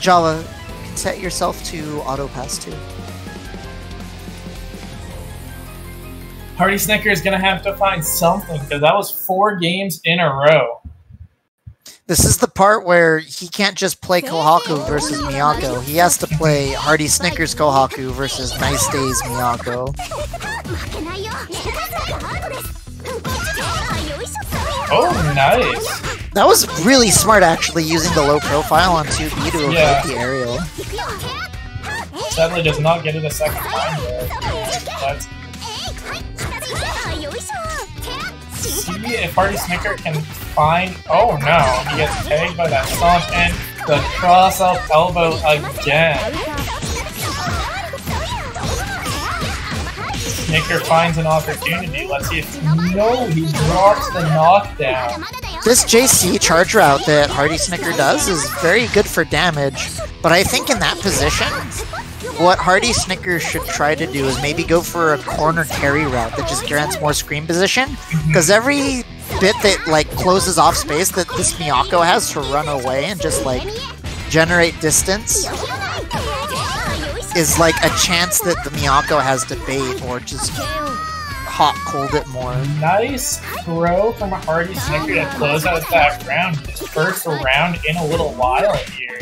Java, set yourself to auto pass too. Hardy Snicker is gonna have to find something because that was 4 games in a row. This is the part where he can't just play Kohaku versus Miyako. He has to play Hardy Snicker's Kohaku versus Nice Days Miyako. Oh, nice. That was really smart, actually, using the low profile on 2B to avoid the aerial. Sadly does not get it a second time, though. But see if Hardy Snicker can find... Oh, no. He gets tagged by that stomp and the cross-up elbow again. Snicker finds an opportunity. Let's see if... No, he drops the knockdown. This JC charge route that Hardy Snicker does is very good for damage, but I think in that position, what Hardy Snicker should try to do is maybe go for a corner carry route that just grants more screen position, because every bit that, like, closes off space that this Miyako has to run away and just, like, generate distance is like a chance that the Miyako has to bait or just hot cold it more. Nice throw from a Hardy Snicker to close out that round. His first round in a little while here.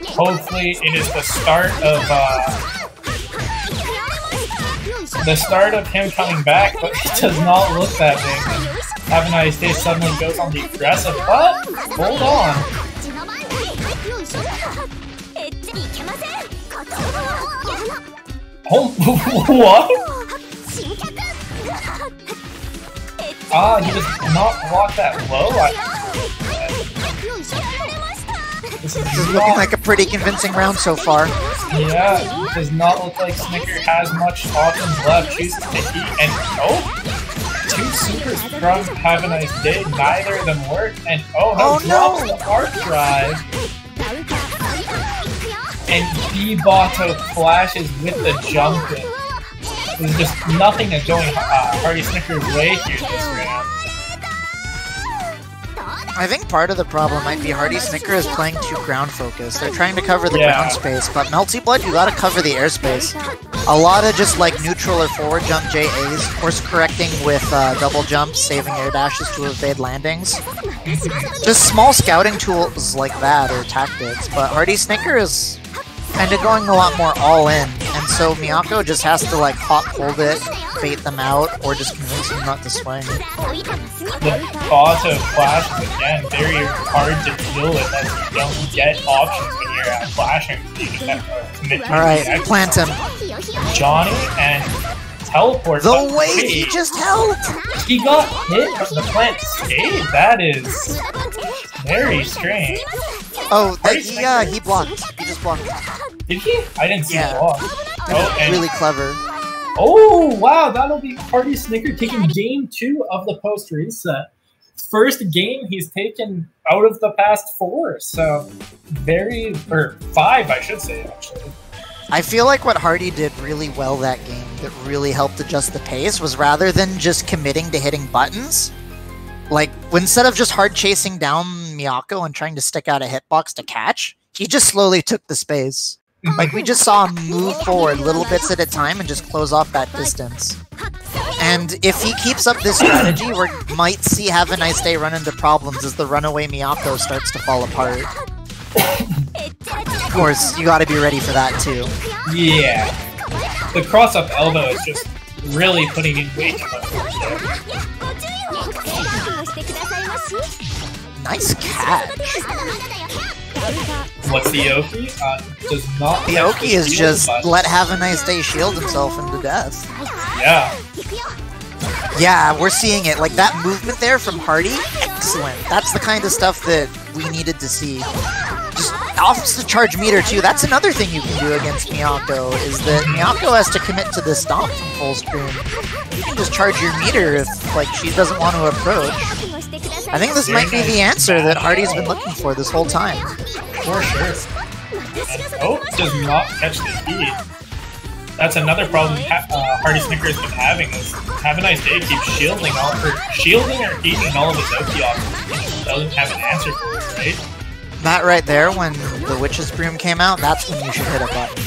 Hopefully it is the start of him coming back, but it does not look that big. Have a nice day suddenly goes on the aggressive, but hold on. Oh, what? He does not block that low. This is looking like a pretty convincing round so far. Yeah, it does not look like Snicker has much options left. Chooses to eat, and two super strong Have a Nice Day. Neither of them work, and drops the arc drive. And B-Bato flashes with the jump in. There's just nothing that's going Hardy Snicker's way here this round. I think part of the problem might be Hardy Snicker is playing too ground focused. They're trying to cover the ground space, but Melty Blood, you gotta cover the airspace. A lot of just like neutral or forward jump JAs, course correcting with double jumps, saving air dashes to evade landings. Just small scouting tools like that or tactics, but Hardy Snicker is kind of going a lot more all in, and so Miyako just has to like hot hold it, bait them out, or just convince them not to swing. The Bato flashes again, very hard to deal with as you don't get options when you're flashing. So you just have to commit to Alright, plant him. Johnny and teleport. The way he just held! He got hit from the plant skate? That is very strange. Oh, he blocked. He just blocked. Did he? I didn't see him block. Oh, and really clever. oh, wow, that'll be Party Snicker taking game 2 of the post reset. First game he's taken out of the past 4, so or 5, I should say, actually. I feel like what Hardy did really well that game that really helped adjust the pace was rather than just committing to hitting buttons, like instead of just hard chasing down Miyako and trying to stick out a hitbox to catch, he just slowly took the space. Like we just saw him move forward little bits at a time and just close off that distance. And if he keeps up this strategy, we might see Have a Nice Day run into problems as the runaway Miyako starts to fall apart. Of course, you gotta be ready for that too. Yeah. The cross-up elbow is just really putting in way too much force there. Nice catch. What's the Oki? Does not. The Oki is just let Have a Nice Day shield himself into death. Yeah. Yeah, we're seeing it. Like that movement there from Hardy, excellent. That's the kind of stuff that we needed to see. Just off the charge meter too. That's another thing you can do against Miyako, is that Miyako has to commit to the stomp from full screen. You can just charge your meter if like she doesn't want to approach. I think this might be the answer that Hardy's been looking for this whole time. For sure. Oh, does not catch the key. That's another problem Hardy Snicker has been having, is Have a Nice Day keeps shielding or eating all of his Oki off. He doesn't have an answer for it, right? That right there, when the Witch's Broom came out, that's when you should hit a button.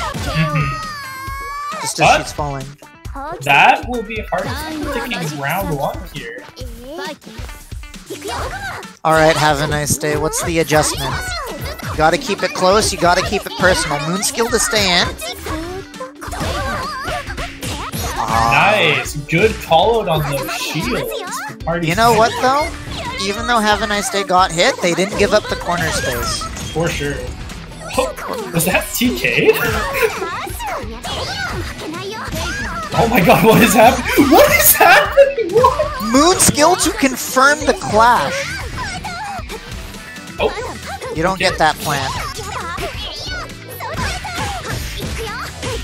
Just as she's falling. That will be Hardy taking round 1 here. Alright, Have a Nice Day. What's the adjustment? You gotta keep it close, you gotta keep it personal. Moon skill to stay in. Nice! Good call out on those shields. You know what though? Even though Have a Nice Day got hit, they didn't give up the corner space. For sure. Oh, was that TK? Oh my god, what is happening? What is happening? What? Moon skill to confirm the clash. Oh. You don't get that plan.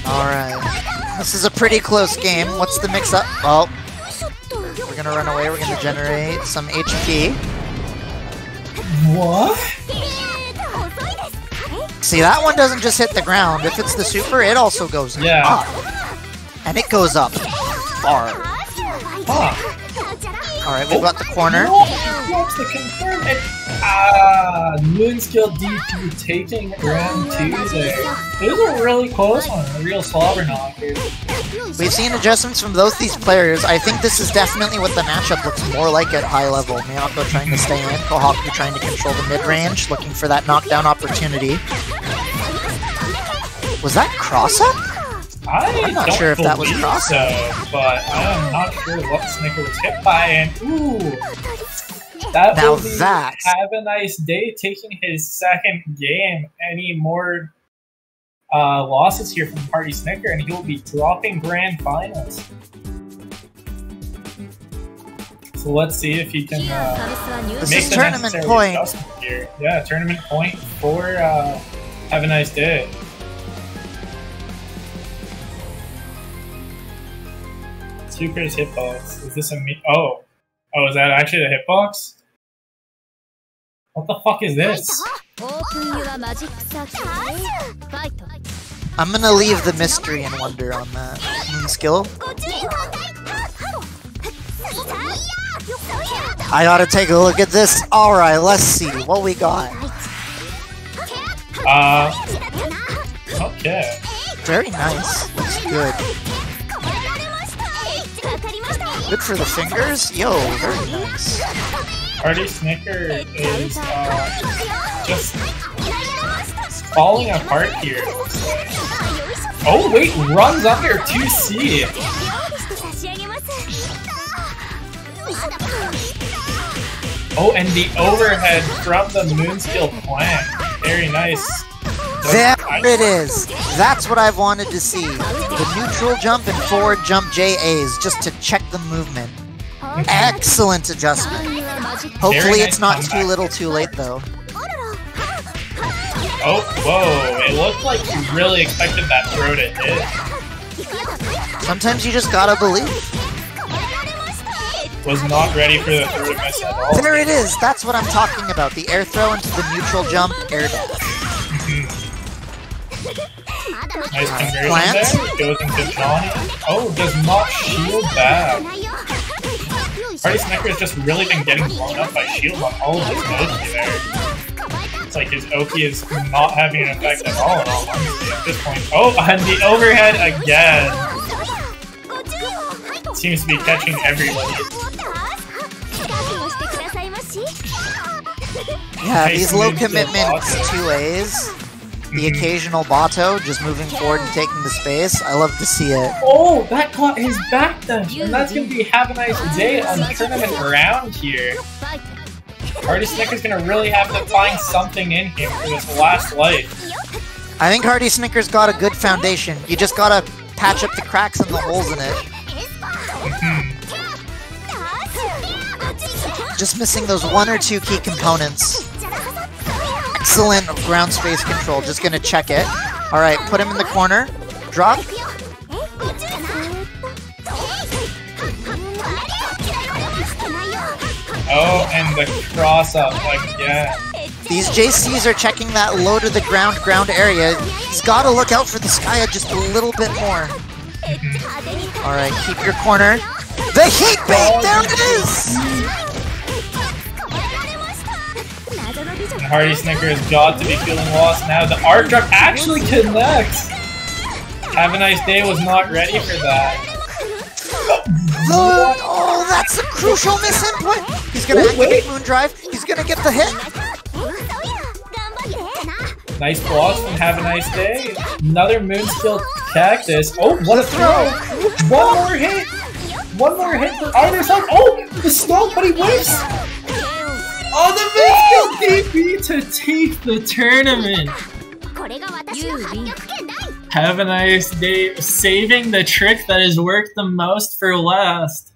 Alright. This is a pretty close game. What's the mix-up? Well, we're gonna run away. We're gonna generate some HP. What? See, that one doesn't just hit the ground. If it's the super, it also goes up. And it goes up far. Huh. Alright, we've got the corner. What's the confirm? Moon skill DP taking round 2 there. It was a really close one, a real slobber knocker. We've seen adjustments from both these players. I think this is definitely what the matchup looks more like at high level. Miyako trying to stay in, Kohaku trying to control the mid-range, looking for that knockdown opportunity. Was that cross-up? I'm not sure if that was cross-up. But I am not sure what Snicker was hit by, and ooh! That now will be Have a Nice Day taking his 2nd game. Any more losses here from Party Snicker, and he'll be dropping grand finals. So let's see if he can make the tournament necessary point. adjustment here. Yeah, tournament point for Have a Nice Day. Super's hitbox. Is this a me? Oh, is that actually the hitbox? What the fuck is this? I'm gonna leave the mystery and wonder on that. Moon skill. I gotta take a look at this. Alright, let's see what we got. Okay. Very nice. Looks good. Good for the fingers. Yo, very nice. Party Snicker is just falling apart here. Oh wait, runs under 2C. Oh, and the overhead from the moon skill plant. Very nice. There it is! That's what I've wanted to see. The neutral jump and forward jump JAs, just to check the movement. Excellent adjustment. Hopefully it's not too little too late though. Oh, whoa. It looked like you really expected that throw to hit. Sometimes you just gotta believe. Was not ready for the throw to miss at all. There it is! That's what I'm talking about. The air throw into the neutral jump, air dash. Nice conversion there. Goes into Tourney. Oh, does not shield back. Party Snicker has just really been getting blown up by shield on all of his moves there. It's like his Oki is not having an effect at all honesty, at this point. Oh, and the overhead again! Seems to be catching everybody. Yeah, these low commitment 2As, the occasional Bato just moving forward and taking the space, I love to see it. Oh, that caught his back then! And that's gonna be have a nice day on the tournament round here. Hardy Snicker's gonna really have to find something in him for this last life. I think Hardy Snicker's got a good foundation. You just gotta patch up the cracks and the holes in it. Just missing those 1 or 2 key components. Excellent ground space control. Just gonna check it. Alright, put him in the corner. Drop. Oh, and the cross up again. These JCs are checking that low to the ground area. He's gotta look out for the Skya just a little bit more. Alright, keep your corner. The heat bait! There it is! And Hardy Snicker has got to be feeling lost now. The art drop actually connects! Have a nice day was not ready for that. Oh, that's a crucial misinput! He's gonna activate Moondrive. He's gonna get the hit. Nice blocks from Have a Nice Day. Another Moonskill Cactus. Oh, what a throw! One more hit! One more hit for either side. Oh, the stall, but he whiffs! Oh, the Moonskill DP to take the tournament! Have a Nice Day, saving the trick that has worked the most for last.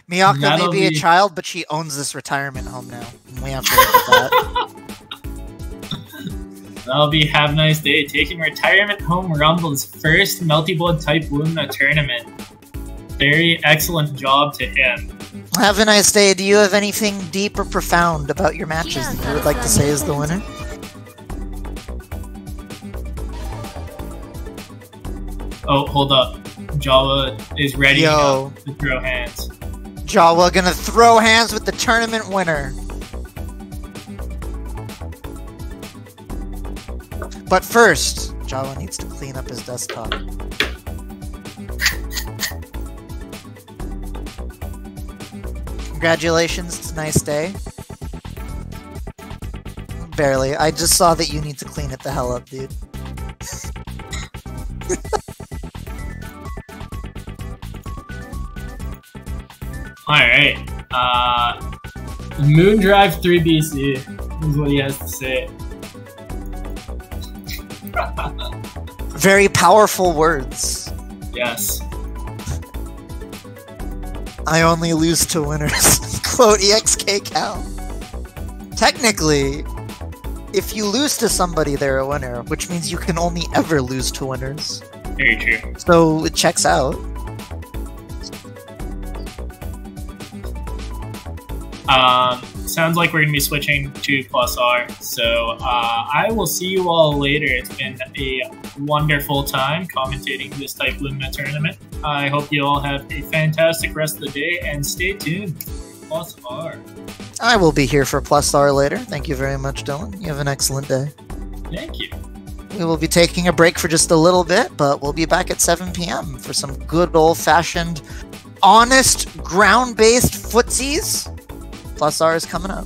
Miyako may be a child, but she owns this retirement home now. We have to look at that. That'll be Have a Nice Day, taking retirement home Rumble's first multi-blood type LUMINA tournament. Very excellent job to him. Have a nice day. Do you have anything deep or profound about your matches that you would like to say as the winner? Oh, hold up. Jawa is ready Yo. to throw hands. Jawa gonna throw hands with the tournament winner. But first, Jawa needs to clean up his desktop. Congratulations, it's a nice day. Barely. I just saw that you need to clean it the hell up, dude. Alright. Moondrive 3BC is what he has to say. Very powerful words. Yes. I only lose to winners. Quote EXK Cal. Technically, if you lose to somebody, they're a winner, which means you can only ever lose to winners. Very true. So it checks out. Sounds like we're going to be switching to Plus R, so I will see you all later. It's been a wonderful time commentating this type LUMINA tournament. I hope you all have a fantastic rest of the day, and stay tuned for Plus R. I will be here for Plus R later. Thank you very much, Dylan. You have an excellent day. Thank you. We will be taking a break for just a little bit, but we'll be back at 7 p.m. for some good old-fashioned, honest, ground-based footsies. Plus R is coming up.